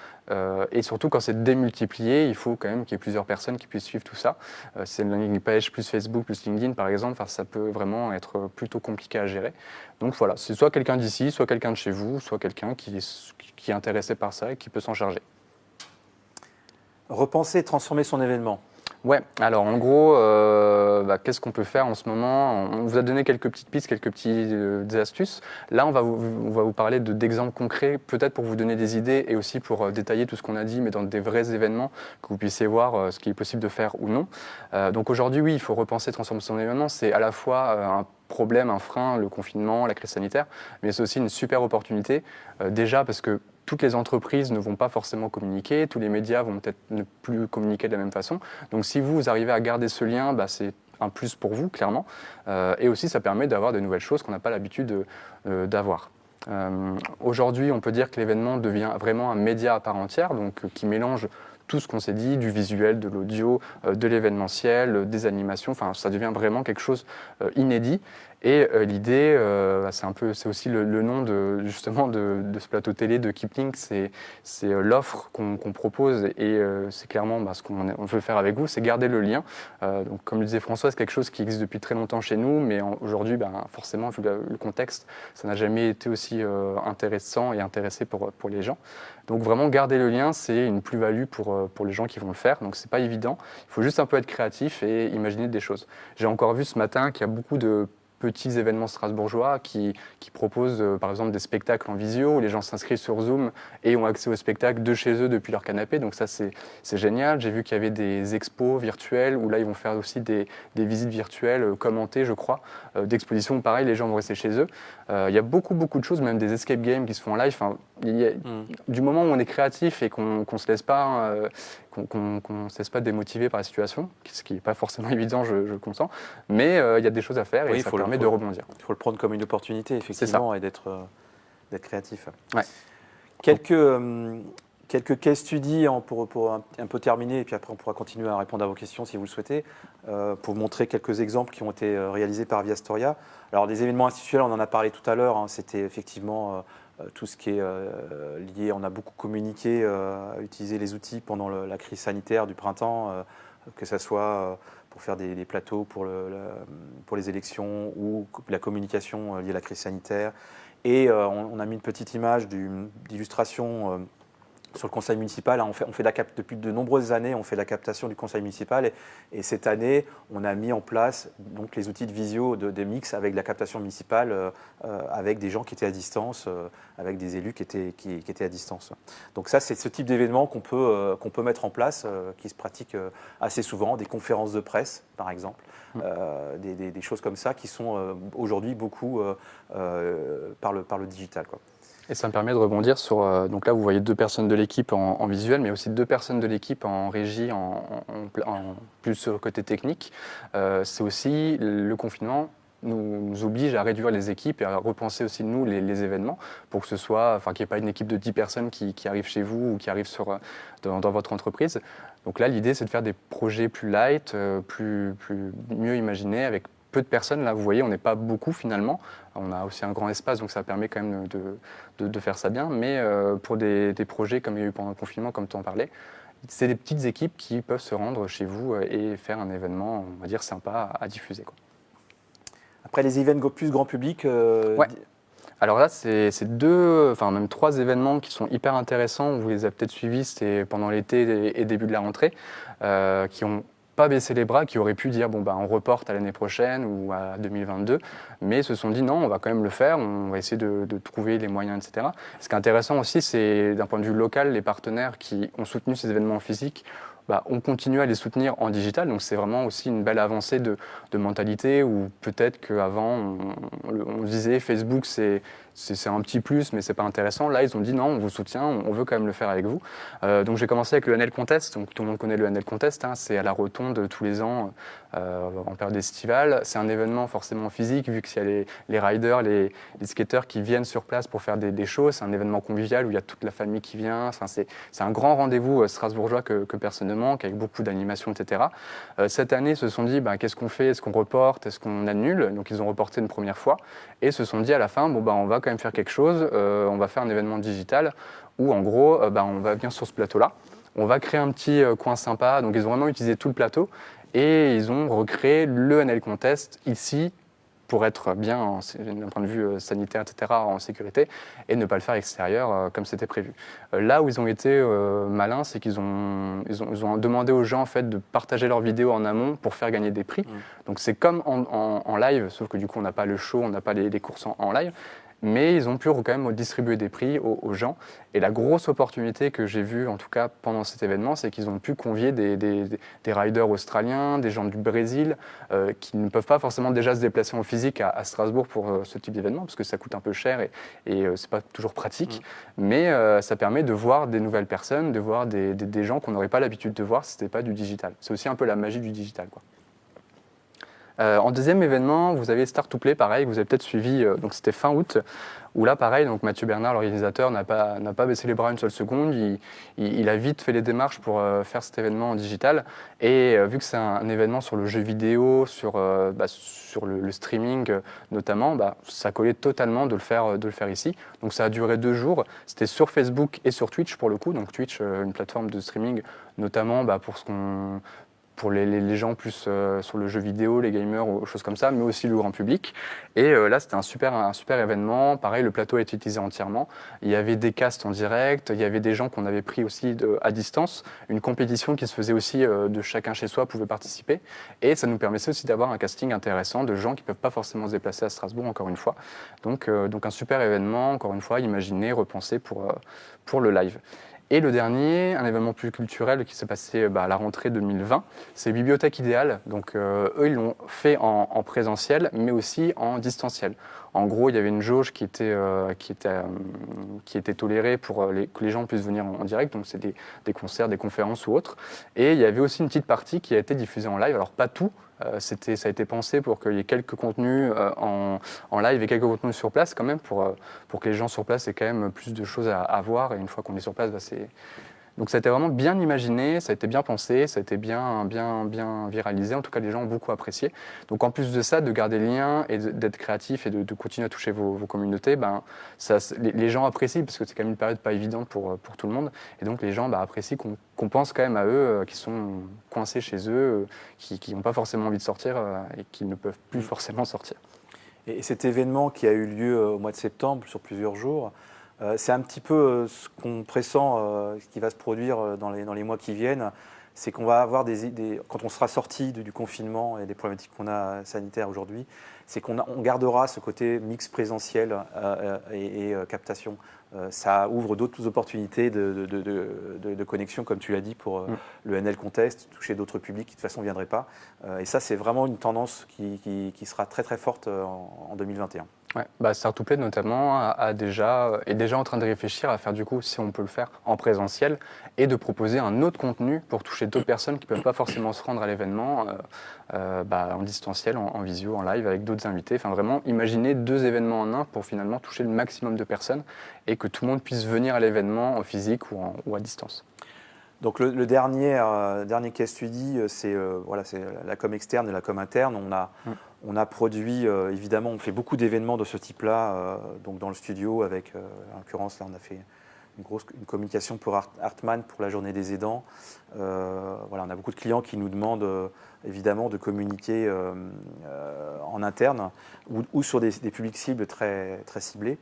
Et surtout, quand c'est démultiplié, il faut quand même qu'il y ait plusieurs personnes qui puissent suivre tout ça. C'est une landing page plus Facebook, plus LinkedIn, par exemple. Ça peut vraiment être plutôt compliqué à gérer. Donc voilà, c'est soit quelqu'un d'ici, soit quelqu'un de chez vous, soit quelqu'un qui est intéressé par ça et qui peut s'en charger. Repenser et transformer son événement. Ouais, alors en gros, qu'est-ce qu'on peut faire en ce moment? On vous a donné quelques petites pistes, quelques petites astuces. Là, on va vous parler d'exemples concrets, peut-être pour vous donner des idées et aussi pour détailler tout ce qu'on a dit, mais dans des vrais événements, que vous puissiez voir ce qui est possible de faire ou non. Donc aujourd'hui, oui, il faut repenser, transformer son événement. C'est à la fois un problème, un frein, le confinement, la crise sanitaire, mais c'est aussi une super opportunité. Déjà parce que toutes les entreprises ne vont pas forcément communiquer, tous les médias vont peut-être ne plus communiquer de la même façon. Donc si vous arrivez à garder ce lien, c'est un plus pour vous, clairement. Et aussi, ça permet d'avoir de nouvelles choses qu'on n'a pas l'habitude d'avoir. Aujourd'hui, on peut dire que l'événement devient vraiment un média à part entière, donc qui mélange tout ce qu'on s'est dit, du visuel, de l'audio, de l'événementiel, des animations. Enfin, ça devient vraiment quelque chose inédit. Et l'idée, c'est aussi le nom justement de ce plateau télé de Kipling, c'est l'offre qu'on propose et c'est clairement ce qu'on veut faire avec vous, c'est garder le lien. Donc, comme le disait François, c'est quelque chose qui existe depuis très longtemps chez nous, mais aujourd'hui, forcément, vu le contexte, ça n'a jamais été aussi intéressant et intéressé pour les gens. Donc vraiment, garder le lien, c'est une plus-value pour les gens qui vont le faire. Donc c'est pas évident, il faut juste un peu être créatif et imaginer des choses. J'ai encore vu ce matin qu'il y a beaucoup de petits événements strasbourgeois qui proposent par exemple des spectacles en visio où les gens s'inscrivent sur Zoom et ont accès au spectacle de chez eux depuis leur canapé. Donc ça c'est génial. J'ai vu qu'il y avait des expos virtuelles où là ils vont faire aussi des visites virtuelles commentées je crois, d'expositions pareil, les gens vont rester chez eux. Il y a beaucoup de choses, même des escape games qui se font en live. Enfin, du moment où on est créatif et qu'on ne se laisse pas démotiver par la situation, ce qui n'est pas forcément évident, je consens, mais il y a des choses à faire et ça permet de rebondir. Il faut le prendre comme une opportunité, effectivement, et d'être créatif. Ouais. Quelques case studies pour un peu terminer, et puis après on pourra continuer à répondre à vos questions si vous le souhaitez, pour vous montrer quelques exemples qui ont été réalisés par Viastoria. Alors des événements institutionnels, on en a parlé tout à l'heure, hein, c'était effectivement tout ce qui est lié, on a beaucoup communiqué, utilisé les outils pendant la crise sanitaire du printemps, que ce soit pour faire des plateaux pour les élections ou la communication liée à la crise sanitaire. Et on a mis une petite image d'illustration sur le conseil municipal. On fait depuis de nombreuses années, on fait la captation du conseil municipal. Et cette année, on a mis en place donc, les outils de visio, des mix avec la captation municipale, avec des gens qui étaient à distance, avec des élus qui étaient à distance. Donc ça, c'est ce type d'événement qu'on peut mettre en place, qui se pratique assez souvent, des conférences de presse, par exemple. Des choses comme ça qui sont aujourd'hui beaucoup par le digital, quoi. Et ça me permet de rebondir sur, donc là vous voyez 2 personnes de l'équipe en visuel, mais aussi 2 personnes de l'équipe en régie, en plus sur le côté technique. C'est aussi le confinement nous oblige à réduire les équipes et à repenser aussi nous les événements pour que ce soit, qu'il n'y ait pas une équipe de 10 personnes qui arrive chez vous ou qui arrive dans votre entreprise. Donc là l'idée c'est de faire des projets plus light, mieux imaginés avec peu de personnes. Là, vous voyez, on n'est pas beaucoup finalement. On a aussi un grand espace, donc ça permet quand même de faire ça bien. Mais pour des projets comme il y a eu pendant le confinement, comme tu en parlais, c'est des petites équipes qui peuvent se rendre chez vous et faire un événement, on va dire, sympa à diffuser, quoi. Après, les événements plus grand public Ouais. Alors là, c'est même 3 événements qui sont hyper intéressants. Vous les avez peut-être suivis, c'était pendant l'été et début de la rentrée, qui ont pas baissé les bras, qui auraient pu dire on reporte à l'année prochaine ou à 2022, mais se sont dit non, on va quand même le faire, on va essayer de trouver les moyens, etc. Ce qui est intéressant aussi, c'est d'un point de vue local, les partenaires qui ont soutenu ces événements physiques, on continue à les soutenir en digital, donc c'est vraiment aussi une belle avancée de mentalité où peut-être qu'avant on disait Facebook c'est un petit plus mais c'est pas intéressant. Là ils ont dit non, on vous soutient, on veut quand même le faire avec vous. Donc j'ai commencé avec le NL Contest, donc tout le monde connaît le NL Contest, hein, c'est à la Rotonde tous les ans en période estivale. C'est un événement forcément physique vu qu'il y a les riders, les skateurs qui viennent sur place pour faire des shows. C'est un événement convivial où il y a toute la famille qui vient. Enfin, c'est un grand rendez-vous strasbourgeois que personne ne manque, avec beaucoup d'animations, etc. Cette année, ils se sont dit, qu'est-ce qu'on fait? Est-ce qu'on reporte? Est-ce qu'on annule? Donc, ils ont reporté une première fois et se sont dit à la fin, on va quand même faire quelque chose. On va faire un événement digital où, en gros, on va venir sur ce plateau-là. On va créer un petit coin sympa. Donc, ils ont vraiment utilisé tout le plateau et ils ont recréé le NL Contest ici pour être bien d'un point de vue sanitaire, etc., en sécurité, et ne pas le faire extérieur comme c'était prévu. Là où ils ont été malins, c'est qu'ils ont demandé aux gens en fait, de partager leurs vidéos en amont pour faire gagner des prix. Donc c'est comme en live, sauf que du coup on n'a pas le show, on n'a pas les courses en live. Mais ils ont pu quand même distribuer des prix aux gens. Et la grosse opportunité que j'ai vue, en tout cas pendant cet événement, c'est qu'ils ont pu convier des riders australiens, des gens du Brésil, qui ne peuvent pas forcément déjà se déplacer en physique à Strasbourg pour ce type d'événement, parce que ça coûte un peu cher et c'est pas toujours pratique. Mais ça permet de voir des nouvelles personnes, de voir des gens qu'on n'aurait pas l'habitude de voir si ce n'était pas du digital. C'est aussi un peu la magie du digital, quoi. En deuxième événement, vous avez Start to Play, pareil, que vous avez peut-être suivi, donc c'était fin août, où là, pareil, donc Mathieu Bernard, l'organisateur, n'a pas baissé les bras une seule seconde. Il a vite fait les démarches pour faire cet événement en digital. Et vu que c'est un événement sur le jeu vidéo, sur le streaming notamment, ça collait totalement de le faire ici. Donc ça a duré 2 jours. C'était sur Facebook et sur Twitch pour le coup. Donc Twitch, une plateforme de streaming, notamment pour les gens plus sur le jeu vidéo, les gamers ou choses comme ça, mais aussi le grand public. Et là, c'était un super événement. Pareil, le plateau a été utilisé entièrement. Il y avait des casts en direct, il y avait des gens qu'on avait pris aussi à distance. Une compétition qui se faisait aussi de chacun chez soi pouvait participer. Et ça nous permettait aussi d'avoir un casting intéressant de gens qui ne peuvent pas forcément se déplacer à Strasbourg, encore une fois. Donc un super événement, encore une fois, imaginé, repensé pour le live. Et le dernier, un événement plus culturel qui s'est passé à la rentrée 2020, c'est Bibliothèque Idéale. Donc eux, ils l'ont fait en présentiel, mais aussi en distanciel. En gros, il y avait une jauge qui était tolérée pour que les gens puissent venir en direct. Donc c'est des concerts, des conférences ou autres. Et il y avait aussi une petite partie qui a été diffusée en live. Alors pas tout. Ça a été pensé pour qu'il y ait quelques contenus en live et quelques contenus sur place quand même pour que les gens sur place aient quand même plus de choses à voir. Et une fois qu'on est sur place, donc ça a été vraiment bien imaginé, ça a été bien pensé, ça a été bien viralisé. En tout cas, les gens ont beaucoup apprécié. Donc en plus de ça, de garder le lien et d'être créatif et de continuer à toucher vos communautés, les gens apprécient parce que c'est quand même une période pas évidente pour tout le monde. Et donc les gens apprécient qu'on pense quand même à eux, qui sont coincés chez eux, qui n'ont pas forcément envie de sortir et qui ne peuvent plus forcément sortir. Et cet événement qui a eu lieu au mois de septembre sur plusieurs jours, c'est un petit peu ce qu'on pressent, ce qui va se produire dans les mois qui viennent. C'est qu'on va avoir quand on sera sorti du confinement et des problématiques qu'on a sanitaires aujourd'hui, c'est qu'on gardera ce côté mix présentiel et captation. Ça ouvre d'autres opportunités de connexion, comme tu l'as dit, pour le NL Contest, toucher d'autres publics qui de toute façon ne viendraient pas. Et ça, c'est vraiment une tendance qui sera très très forte en 2021. Ouais, Start to Play notamment est déjà en train de réfléchir à faire du coup, si on peut le faire en présentiel, et de proposer un autre contenu pour toucher d'autres personnes qui ne peuvent pas forcément se rendre à l'événement en distanciel, en visio, en live, avec d'autres invités. Enfin vraiment, imaginer 2 événements en un pour finalement toucher le maximum de personnes et que tout le monde puisse venir à l'événement en physique ou à distance. Donc le dernier case study, c'est la com externe et la com interne. On a produit, évidemment, on fait beaucoup d'événements de ce type-là, donc dans le studio, avec, en l'occurrence, là, on a fait une communication pour Hartmann pour la journée des aidants. On a beaucoup de clients qui nous demandent, évidemment, de communiquer en interne ou sur des publics cibles très, très ciblés.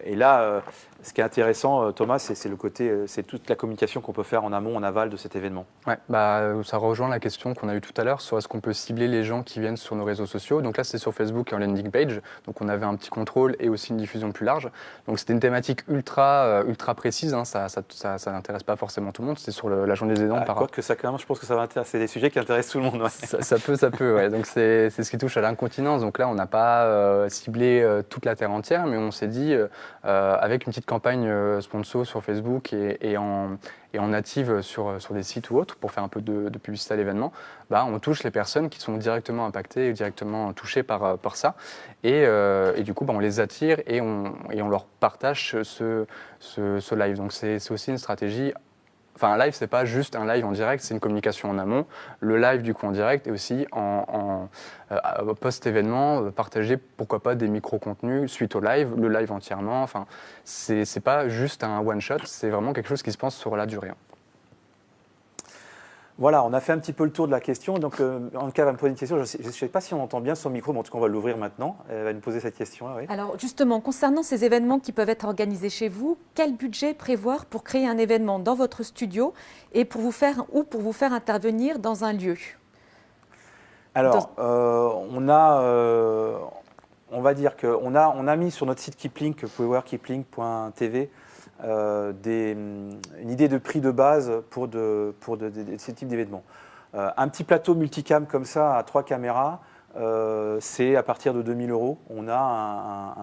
Et là, ce qui est intéressant, Thomas, c'est toute la communication qu'on peut faire en amont, en aval de cet événement. Ouais, ça rejoint la question qu'on a eue tout à l'heure sur est-ce qu'on peut cibler les gens qui viennent sur nos réseaux sociaux. Donc là, c'est sur Facebook et en landing page. Donc on avait un petit contrôle et aussi une diffusion plus large. Donc c'était une thématique ultra précise. Hein. Ça n'intéresse pas forcément tout le monde. C'était sur la journée des aidants. Je pense que ça va intéresser. C'est des sujets qui intéressent tout le monde. Ouais. Ça peut. Ouais. Donc c'est ce qui touche à l'incontinence. Donc là, on n'a pas ciblé toute la terre entière, mais on s'est dit avec une petite campagne sponsor sur Facebook et en native sur des sites ou autres pour faire un peu de publicité à l'événement, on touche les personnes qui sont directement impactées et directement touchées par ça. Et du coup, on les attire et on leur partage ce live. Donc c'est aussi une stratégie. Enfin, un live, c'est pas juste un live en direct, c'est une communication en amont. Le live, du coup, en direct, et aussi en post-événement, partager, pourquoi pas, des micro-contenus suite au live, le live entièrement. Enfin, c'est pas juste un one-shot, c'est vraiment quelque chose qui se pense sur la durée. Voilà, on a fait un petit peu le tour de la question. Donc, Anka va me poser une question. Je ne sais pas si on entend bien son micro, mais en tout cas, on va l'ouvrir maintenant. Elle va nous poser cette question. Oui. Alors, justement, concernant ces événements qui peuvent être organisés chez vous, quel budget prévoir pour créer un événement dans votre studio et pour vous faire intervenir dans un lieu? Alors, on va dire qu'on a mis sur notre site Keeplink, vous pouvez voir keeplink.tv, une idée de prix de base pour ce type d'événements. Un petit plateau multicam comme ça, à 3 caméras, c'est à partir de 2 000 €. On a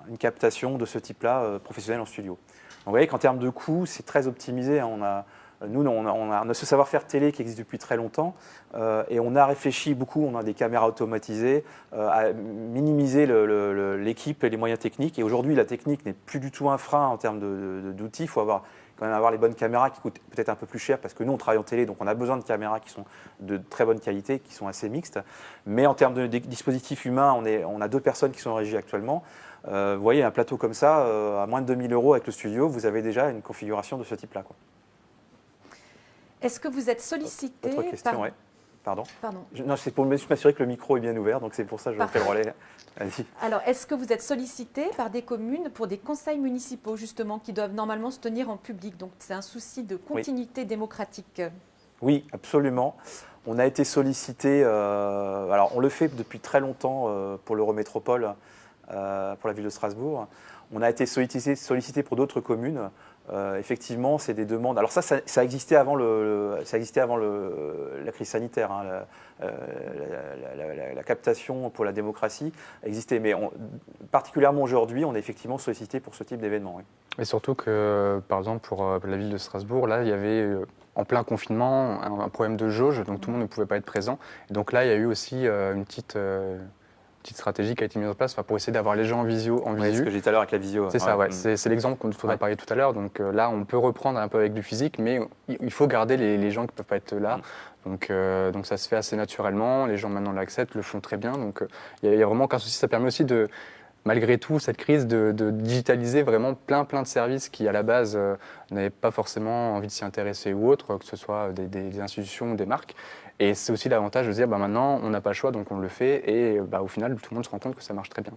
une captation de ce type-là professionnelle en studio. Donc, vous voyez qu'en termes de coût, c'est très optimisé. On a Nous, on a ce savoir-faire télé qui existe depuis très longtemps et on a réfléchi beaucoup, on a des caméras automatisées, à minimiser l'équipe et les moyens techniques. Et aujourd'hui, la technique n'est plus du tout un frein en termes d'outils. Il faut quand même avoir les bonnes caméras qui coûtent peut-être un peu plus cher parce que nous, on travaille en télé, donc on a besoin de caméras qui sont de très bonne qualité, qui sont assez mixtes. Mais en termes de dispositifs humains, on a 2 personnes qui sont en régie actuellement. Vous voyez, un plateau comme ça, à moins de 2000 € avec le studio, vous avez déjà une configuration de ce type-là. Est-ce que vous êtes sollicité Autre question, oui. Pardon. Non, c'est pour m'assurer que le micro est bien ouvert, donc c'est pour ça que je fais le relais. Allez-y. Alors, est-ce que vous êtes sollicité par des communes pour des conseils municipaux, justement, qui doivent normalement se tenir en public? Donc, c'est un souci de continuité démocratique. Oui, absolument. On a été sollicité, alors on le fait depuis très longtemps pour l'Eurométropole, pour la ville de Strasbourg. On a été sollicité pour d'autres communes. Effectivement, c'est des demandes. Alors ça existait avant la crise sanitaire. La captation pour la démocratie existait, mais particulièrement aujourd'hui, on est effectivement sollicité pour ce type d'événement. Oui. Et surtout que, par exemple, pour la ville de Strasbourg, là, il y avait en plein confinement un problème de jauge, donc tout le monde ne pouvait pas être présent. Et donc là, il y a eu aussi une petite stratégie qui a été mise en place pour essayer d'avoir les gens en visu. Oui, ce que j'ai dit tout à l'heure avec la visio. C'est ça, ouais. C'est l'exemple dont on a parlé tout à l'heure. Donc là, on peut reprendre un peu avec du physique, mais il faut garder les gens qui ne peuvent pas être là. Donc ça se fait assez naturellement. Les gens maintenant l'acceptent, le font très bien. Donc il y a vraiment aucun souci. Ça permet aussi de, malgré tout, cette crise, de digitaliser vraiment plein de services qui, à la base, n'avaient pas forcément envie de s'y intéresser ou autre, que ce soit des institutions ou des marques. Et c'est aussi l'avantage de se dire, maintenant, on n'a pas le choix, donc on le fait. Et au final, tout le monde se rend compte que ça marche très bien.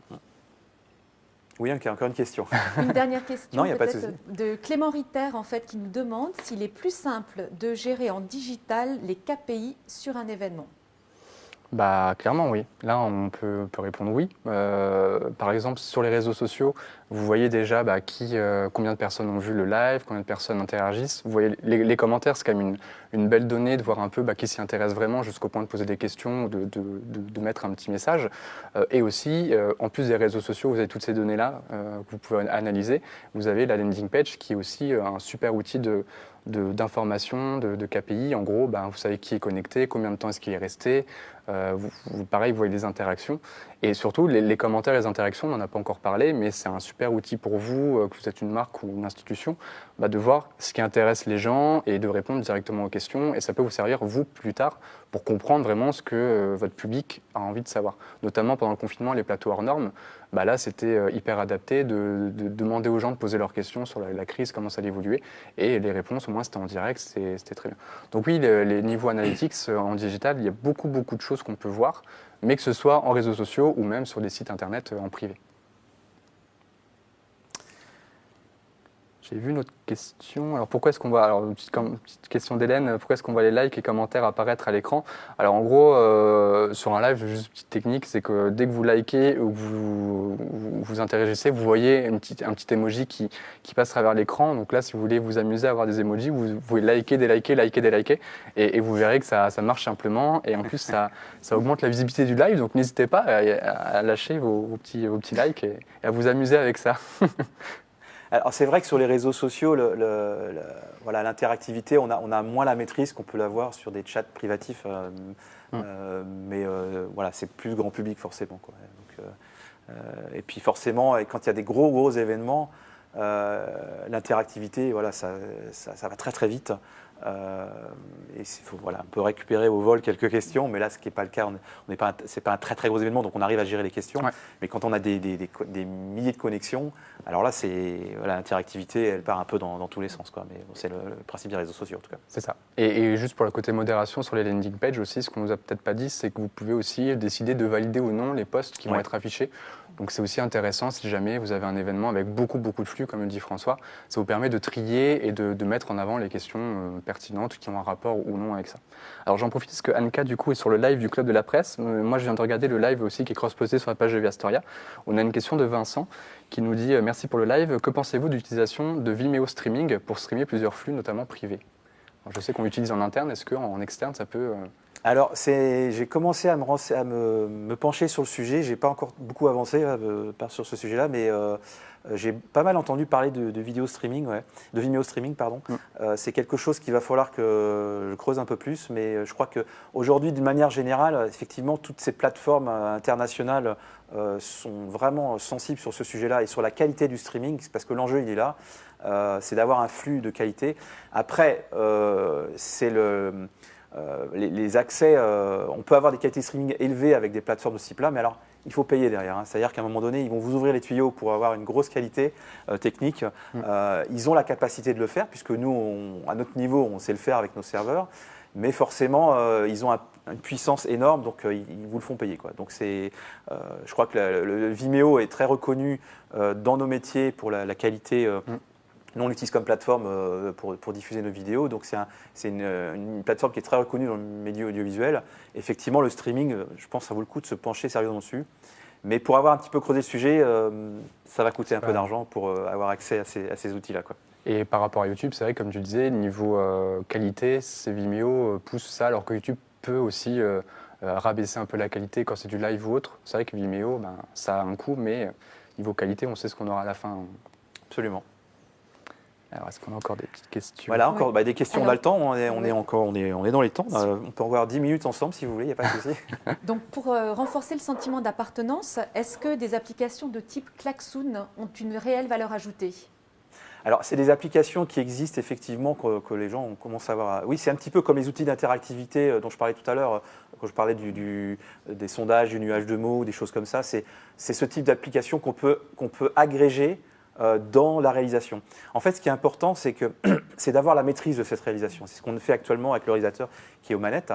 Oui, encore une question. Une dernière question non, y a pas de souci. De Clément Ritter, en fait, qui nous demande s'il est plus simple de gérer en digital les KPI sur un événement. Clairement, oui. Là, on peut répondre oui. Par exemple, sur les réseaux sociaux, vous voyez déjà combien de personnes ont vu le live, combien de personnes interagissent. Vous voyez les commentaires, c'est quand même une belle donnée de voir un peu qui s'y intéresse vraiment jusqu'au point de poser des questions, de mettre un petit message. Et aussi, en plus des réseaux sociaux, vous avez toutes ces données-là que vous pouvez analyser. Vous avez la landing page qui est aussi un super outil d'information, de KPI. En gros, vous savez qui est connecté, combien de temps est-ce qu'il est resté. Pareil, vous voyez les interactions. Et surtout, les commentaires et les interactions, on n'en a pas encore parlé, mais c'est un super outil pour vous, que vous êtes une marque ou une institution, de voir ce qui intéresse les gens et de répondre directement aux questions. Et ça peut vous servir, vous, plus tard, pour comprendre vraiment ce que votre public a envie de savoir. Notamment pendant le confinement, les plateaux hors normes, là, c'était hyper adapté de demander aux gens de poser leurs questions sur la crise, comment ça allait évoluer. Et les réponses, au moins, c'était en direct, c'était très bien. Donc oui, les niveaux analytics en digital, il y a beaucoup de choses qu'on peut voir, mais que ce soit en réseaux sociaux ou même sur des sites internet en privé. J'ai vu une autre question. Alors pourquoi est-ce qu'on voit, alors une petite question d'Hélène, pourquoi est-ce qu'on voit les likes et commentaires apparaître à l'écran? Alors en gros, sur un live, juste une petite technique, c'est que dès que vous likez ou que vous interagissez, vous voyez un petit emoji qui passe à travers l'écran. Donc là, si vous voulez vous amuser à avoir des emojis, vous pouvez liker, déliker, et vous verrez que ça marche simplement. Et en plus, ça augmente la visibilité du live. Donc n'hésitez pas à lâcher vos petits likes et à vous amuser avec ça. Alors c'est vrai que sur les réseaux sociaux, l'interactivité, on a moins la maîtrise qu'on peut l'avoir sur des chats privatifs, mais c'est plus grand public forcément, quoi. Donc, et puis forcément, quand il y a des gros événements, l'interactivité, ça va très vite. Et on peut récupérer au vol quelques questions, mais là, ce qui n'est pas le cas, c'est pas un très gros événement, donc on arrive à gérer les questions. Ouais. Mais quand on a des milliers de connexions, alors là, l'interactivité, elle part un peu dans tous les sens, quoi. Mais c'est le principe des réseaux sociaux, en tout cas. C'est ça. Et juste pour le côté modération sur les landing pages aussi, ce qu'on nous a peut-être pas dit, c'est que vous pouvez aussi décider de valider ou non les posts qui vont être affichés. Donc c'est aussi intéressant si jamais vous avez un événement avec beaucoup de flux, comme le dit François. Ça vous permet de trier et de mettre en avant les questions pertinentes qui ont un rapport ou non avec ça. Alors j'en profite parce que Anka du coup est sur le live du Club de la Presse. Moi je viens de regarder le live aussi qui est cross-posté sur la page de Viastoria. On a une question de Vincent qui nous dit merci pour le live. Que pensez-vous de l'utilisation de Vimeo Streaming pour streamer plusieurs flux, notamment privés? Alors, je sais qu'on l'utilise en interne. Est-ce qu'en externe ça peut Alors, j'ai commencé à me pencher sur le sujet. Je n'ai pas encore beaucoup avancé sur ce sujet-là, mais j'ai pas mal entendu parler de vidéo streaming, de Vimeo streaming, pardon. C'est quelque chose qu'il va falloir que je creuse un peu plus, mais je crois qu'aujourd'hui, d'une manière générale, effectivement, toutes ces plateformes internationales sont vraiment sensibles sur ce sujet-là et sur la qualité du streaming, parce que l'enjeu, il est là. C'est d'avoir un flux de qualité. Après, c'est les accès, on peut avoir des qualités streaming élevées avec des plateformes de ce type-là, mais alors il faut payer derrière. C'est-à-dire qu'à un moment donné, ils vont vous ouvrir les tuyaux pour avoir une grosse qualité technique. Ils ont la capacité de le faire, puisque nous, à notre niveau, on sait le faire avec nos serveurs, mais forcément, ils ont une puissance énorme, donc ils vous le font payer, quoi. Donc je crois que le Vimeo est très reconnu dans nos métiers pour la qualité. Nous, on l'utilise comme plateforme pour diffuser nos vidéos. Donc, c'est une plateforme qui est très reconnue dans le milieu audiovisuel. Effectivement, le streaming, je pense que ça vaut le coup de se pencher sérieusement dessus. Mais pour avoir un petit peu creusé le sujet, ça va coûter un peu d'argent pour avoir accès à ces outils-là, quoi. Et par rapport à YouTube, c'est vrai, comme tu disais, niveau qualité, c'est Vimeo pousse ça, alors que YouTube peut aussi rabaisser un peu la qualité quand c'est du live ou autre. C'est vrai que Vimeo, ça a un coût, mais niveau qualité, on sait ce qu'on aura à la fin. Absolument. Alors, est-ce qu'on a encore des petites questions? Voilà, encore des questions. On a le temps, on est dans les temps. On peut en voir 10 minutes ensemble si vous voulez, il n'y a pas de souci. Donc, pour renforcer le sentiment d'appartenance, est-ce que des applications de type Klaxoon ont une réelle valeur ajoutée? Alors, c'est des applications qui existent effectivement, que les gens commencent à voir. Oui, c'est un petit peu comme les outils d'interactivité dont je parlais tout à l'heure, quand je parlais des sondages, du nuage de mots, des choses comme ça. C'est ce type d'application qu'on peut agréger dans la réalisation. En fait, ce qui est important, c'est d'avoir la maîtrise de cette réalisation. C'est ce qu'on fait actuellement avec le réalisateur qui est aux manettes.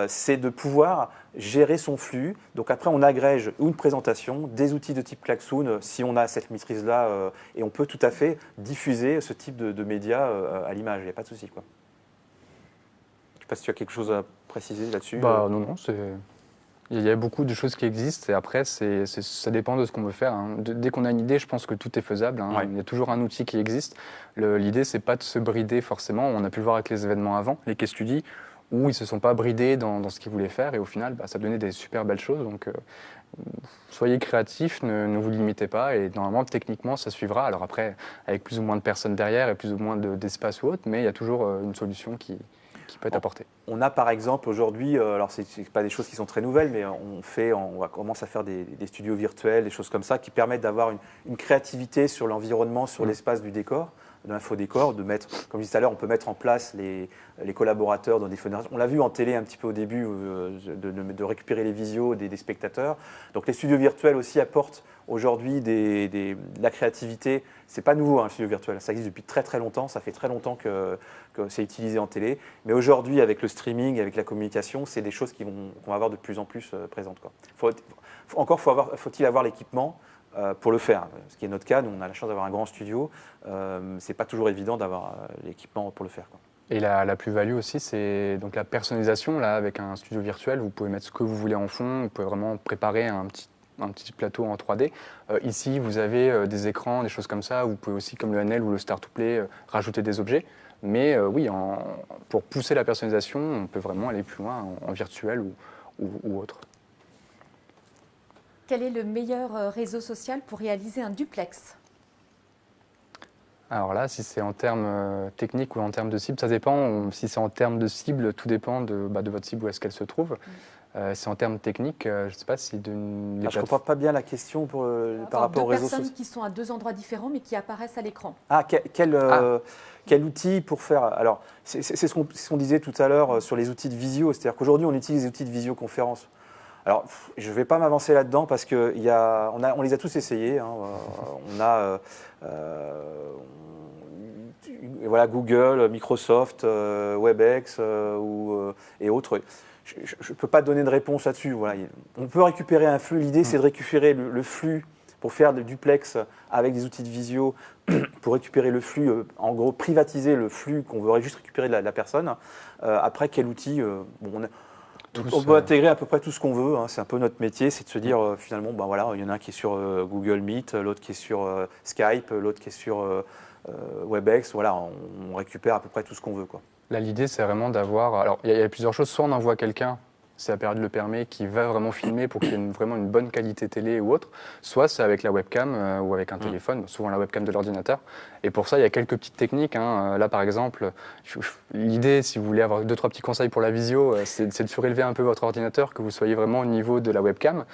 C'est de pouvoir gérer son flux. Donc après, on agrège une présentation, des outils de type Klaxoon, si on a cette maîtrise-là, et on peut tout à fait diffuser ce type de médias à l'image. Il n'y a pas de souci, quoi. Je ne sais pas si tu as quelque chose à préciser là-dessus. Non, il y a beaucoup de choses qui existent et après, ça dépend de ce qu'on veut faire. Dès qu'on a une idée, je pense que tout est faisable. Ouais. Il y a toujours un outil qui existe. L'idée, c'est pas de se brider forcément. On a pu le voir avec les événements avant, les case studies, où ils ne se sont pas bridés dans ce qu'ils voulaient faire et au final, ça donnait des super belles choses. Donc, soyez créatifs, ne vous limitez pas et normalement, techniquement, ça suivra. Alors après, avec plus ou moins de personnes derrière et plus ou moins d'espace ou autre, mais il y a toujours une solution qui peut être apportée. On a par exemple aujourd'hui, alors ce n'est pas des choses qui sont très nouvelles, mais on commence à faire des studios virtuels, des choses comme ça, qui permettent d'avoir une créativité sur l'environnement, sur l'espace du décor, de l'infodécor, de mettre, comme je disais tout à l'heure, on peut mettre en place les collaborateurs dans des fenêtres. On l'a vu en télé un petit peu au début, de récupérer les visios des spectateurs. Donc les studios virtuels aussi apportent aujourd'hui de la créativité. C'est pas nouveau, un studio virtuel, ça existe depuis très très longtemps, ça fait très longtemps que c'est utilisé en télé. Mais aujourd'hui, avec le streaming, avec la communication, c'est des choses qu'on va avoir de plus en plus présentes, quoi. Faut-il avoir l'équipement pour le faire, ce qui est notre cas. Nous, on a la chance d'avoir un grand studio. C'est pas toujours évident d'avoir l'équipement pour le faire, quoi. Et la plus-value aussi, c'est donc la personnalisation. Là, avec un studio virtuel, vous pouvez mettre ce que vous voulez en fond. Vous pouvez vraiment préparer un petit plateau en 3D. Ici, vous avez des écrans, des choses comme ça. Vous pouvez aussi, comme le NL ou le Start to Play, rajouter des objets. Mais oui, pour pousser la personnalisation, on peut vraiment aller plus loin en virtuel ou autre. Quel est le meilleur réseau social pour réaliser un duplex? Alors là, si c'est en termes techniques ou en termes de cible, ça dépend. Si c'est en termes de cible, tout dépend de votre cible, où est-ce qu'elle se trouve. Si en termes techniques, je ne sais pas si... Je ne comprends pas bien la question par rapport au réseau social. Deux personnes qui sont à deux endroits différents, mais qui apparaissent à l'écran. Quel outil pour faire... Alors, c'est ce qu'on disait tout à l'heure sur les outils de visio. C'est-à-dire qu'aujourd'hui, on utilise les outils de visioconférence. Alors, je ne vais pas m'avancer là-dedans parce qu'on les a tous essayés. Voilà, Google, Microsoft, WebEx et autres. Je ne peux pas donner de réponse là-dessus. Voilà. On peut récupérer un flux. L'idée, c'est de récupérer le flux pour faire des duplex avec des outils de visio, pour récupérer le flux, en gros, privatiser le flux qu'on veut juste récupérer de la personne. Après, quel outil on peut intégrer à peu près tout ce qu'on veut, c'est un peu notre métier, c'est de se dire finalement, il y en a un qui est sur Google Meet, l'autre qui est sur Skype, l'autre qui est sur WebEx, voilà, on récupère à peu près tout ce qu'on veut, quoi. Là, l'idée, c'est vraiment d'avoir... Alors, il y a plusieurs choses. Soit on envoie quelqu'un, si la période le permet, qui va vraiment filmer pour qu'il y ait vraiment une bonne qualité télé ou autre. Soit c'est avec la webcam ou avec un téléphone, souvent la webcam de l'ordinateur. Et pour ça, il y a quelques petites techniques. Là, par exemple, l'idée, si vous voulez avoir 2-3 petits conseils pour la visio, c'est de surélever un peu votre ordinateur, que vous soyez vraiment au niveau de la webcam.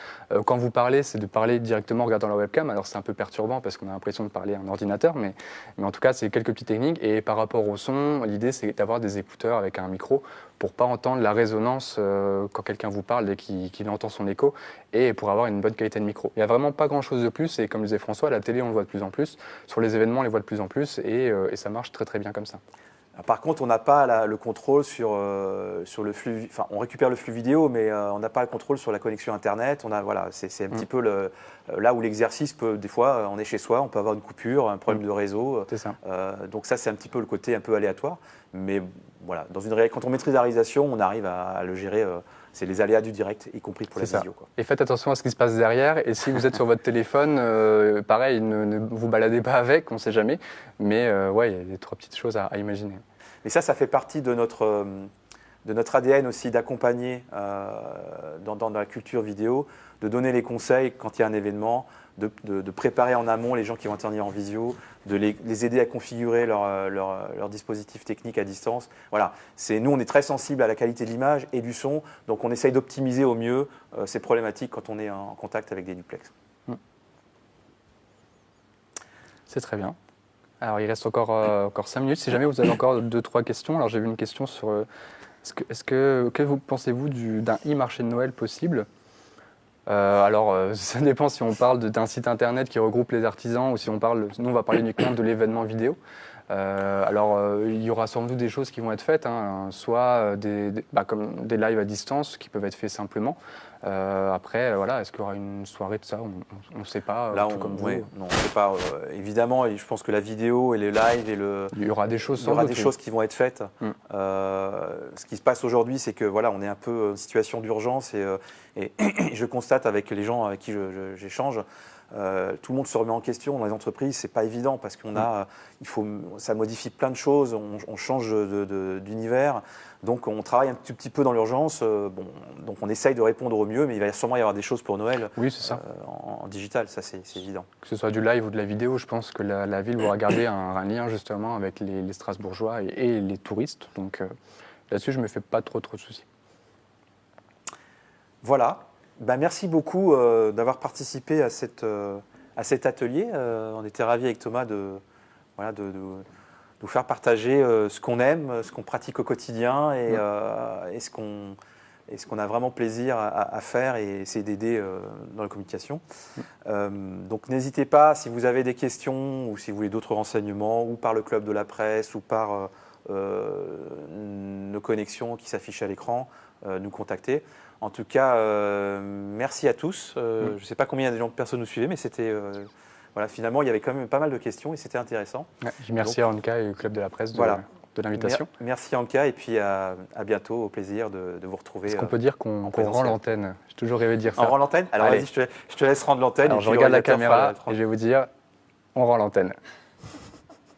Quand vous parlez, c'est de parler directement en regardant la webcam. Alors, c'est un peu perturbant parce qu'on a l'impression de parler à un ordinateur, mais en tout cas, c'est quelques petites techniques. Et par rapport au son, l'idée, c'est d'avoir des écouteurs avec un micro pour ne pas entendre la résonance quand quelqu'un vous parle et qu'il entend son écho, et pour avoir une bonne qualité de micro. Il n'y a vraiment pas grand-chose de plus, et comme disait François, à la télé, on le voit de plus en plus. Sur les événements, on les voit de plus en plus, et ça marche très très bien comme ça. Par contre, on n'a pas le contrôle sur le flux. Enfin, on récupère le flux vidéo, mais on n'a pas le contrôle sur la connexion Internet. Voilà, c'est un petit peu là où l'exercice peut, des fois, on est chez soi, on peut avoir une coupure, un problème de réseau. C'est ça. Donc ça, c'est un petit peu le côté un peu aléatoire. Mais voilà, quand on maîtrise la réalisation, on arrive à le gérer. C'est les aléas du direct, y compris pour la visio, quoi. Et faites attention à ce qui se passe derrière. Et si vous êtes sur votre téléphone, pareil, ne vous baladez pas avec, on ne sait jamais. Mais ouais, il y a des 3 petites choses à imaginer. Et ça fait partie de notre ADN aussi, d'accompagner dans la culture vidéo, de donner les conseils quand il y a un événement, de préparer en amont les gens qui vont intervenir en visio, de les aider à configurer leur dispositif technique à distance. Voilà, nous on est très sensible à la qualité de l'image et du son, donc on essaye d'optimiser au mieux ces problématiques quand on est en contact avec des duplex. C'est très bien. Alors il reste encore 5 minutes. Si jamais vous avez encore 2-3 questions, alors j'ai vu une question sur que vous pensez-vous d'un e-marché de Noël possible? Ça dépend si on parle d'un site internet qui regroupe les artisans ou si nous on va parler uniquement de l'événement vidéo. Il y aura sans doute des choses qui vont être faites, soit comme des lives à distance qui peuvent être faits simplement. Après, est-ce qu'il y aura une soirée de ça? On ne sait pas. Là, tout comme vous. non, on ne sait pas. Évidemment, je pense que la vidéo et les lives il y aura des choses, choses qui vont être faites. Ce qui se passe aujourd'hui, c'est que on est un peu en situation d'urgence et je constate avec les gens avec qui j'échange. Tout le monde se remet en question dans les entreprises, c'est pas évident parce ça modifie plein de choses, on change d'univers, donc on travaille un tout petit peu dans l'urgence. Donc on essaye de répondre au mieux, mais il va sûrement y avoir des choses pour Noël. Oui, c'est ça. En digital, ça c'est évident. Que ce soit du live ou de la vidéo, je pense que la ville va garder un lien justement avec les Strasbourgeois et les touristes. Donc là-dessus, je me fais pas trop de soucis. Voilà. Merci beaucoup d'avoir participé à cet atelier. On était ravis avec Thomas de nous faire partager ce qu'on aime, ce qu'on pratique au quotidien et ce qu'on a vraiment plaisir à faire et essayer d'aider dans la communication. Donc n'hésitez pas, si vous avez des questions ou si vous voulez d'autres renseignements, ou par le club de la presse ou par nos connexions qui s'affichent à l'écran, nous contacter. En tout cas, merci à tous. Je ne sais pas combien de personnes nous suivaient, mais c'était finalement, il y avait quand même pas mal de questions et c'était intéressant. Merci à Anka et au Club de la Presse de l'invitation. Merci Anka et puis à bientôt, au plaisir de vous retrouver. Est-ce qu'on peut dire qu'on rend l'antenne? J'ai toujours rêvé de dire ça. On rend l'antenne? Alors vas-y, je te laisse rendre l'antenne. Alors je regarde la caméra et je vais vous dire, on rend l'antenne.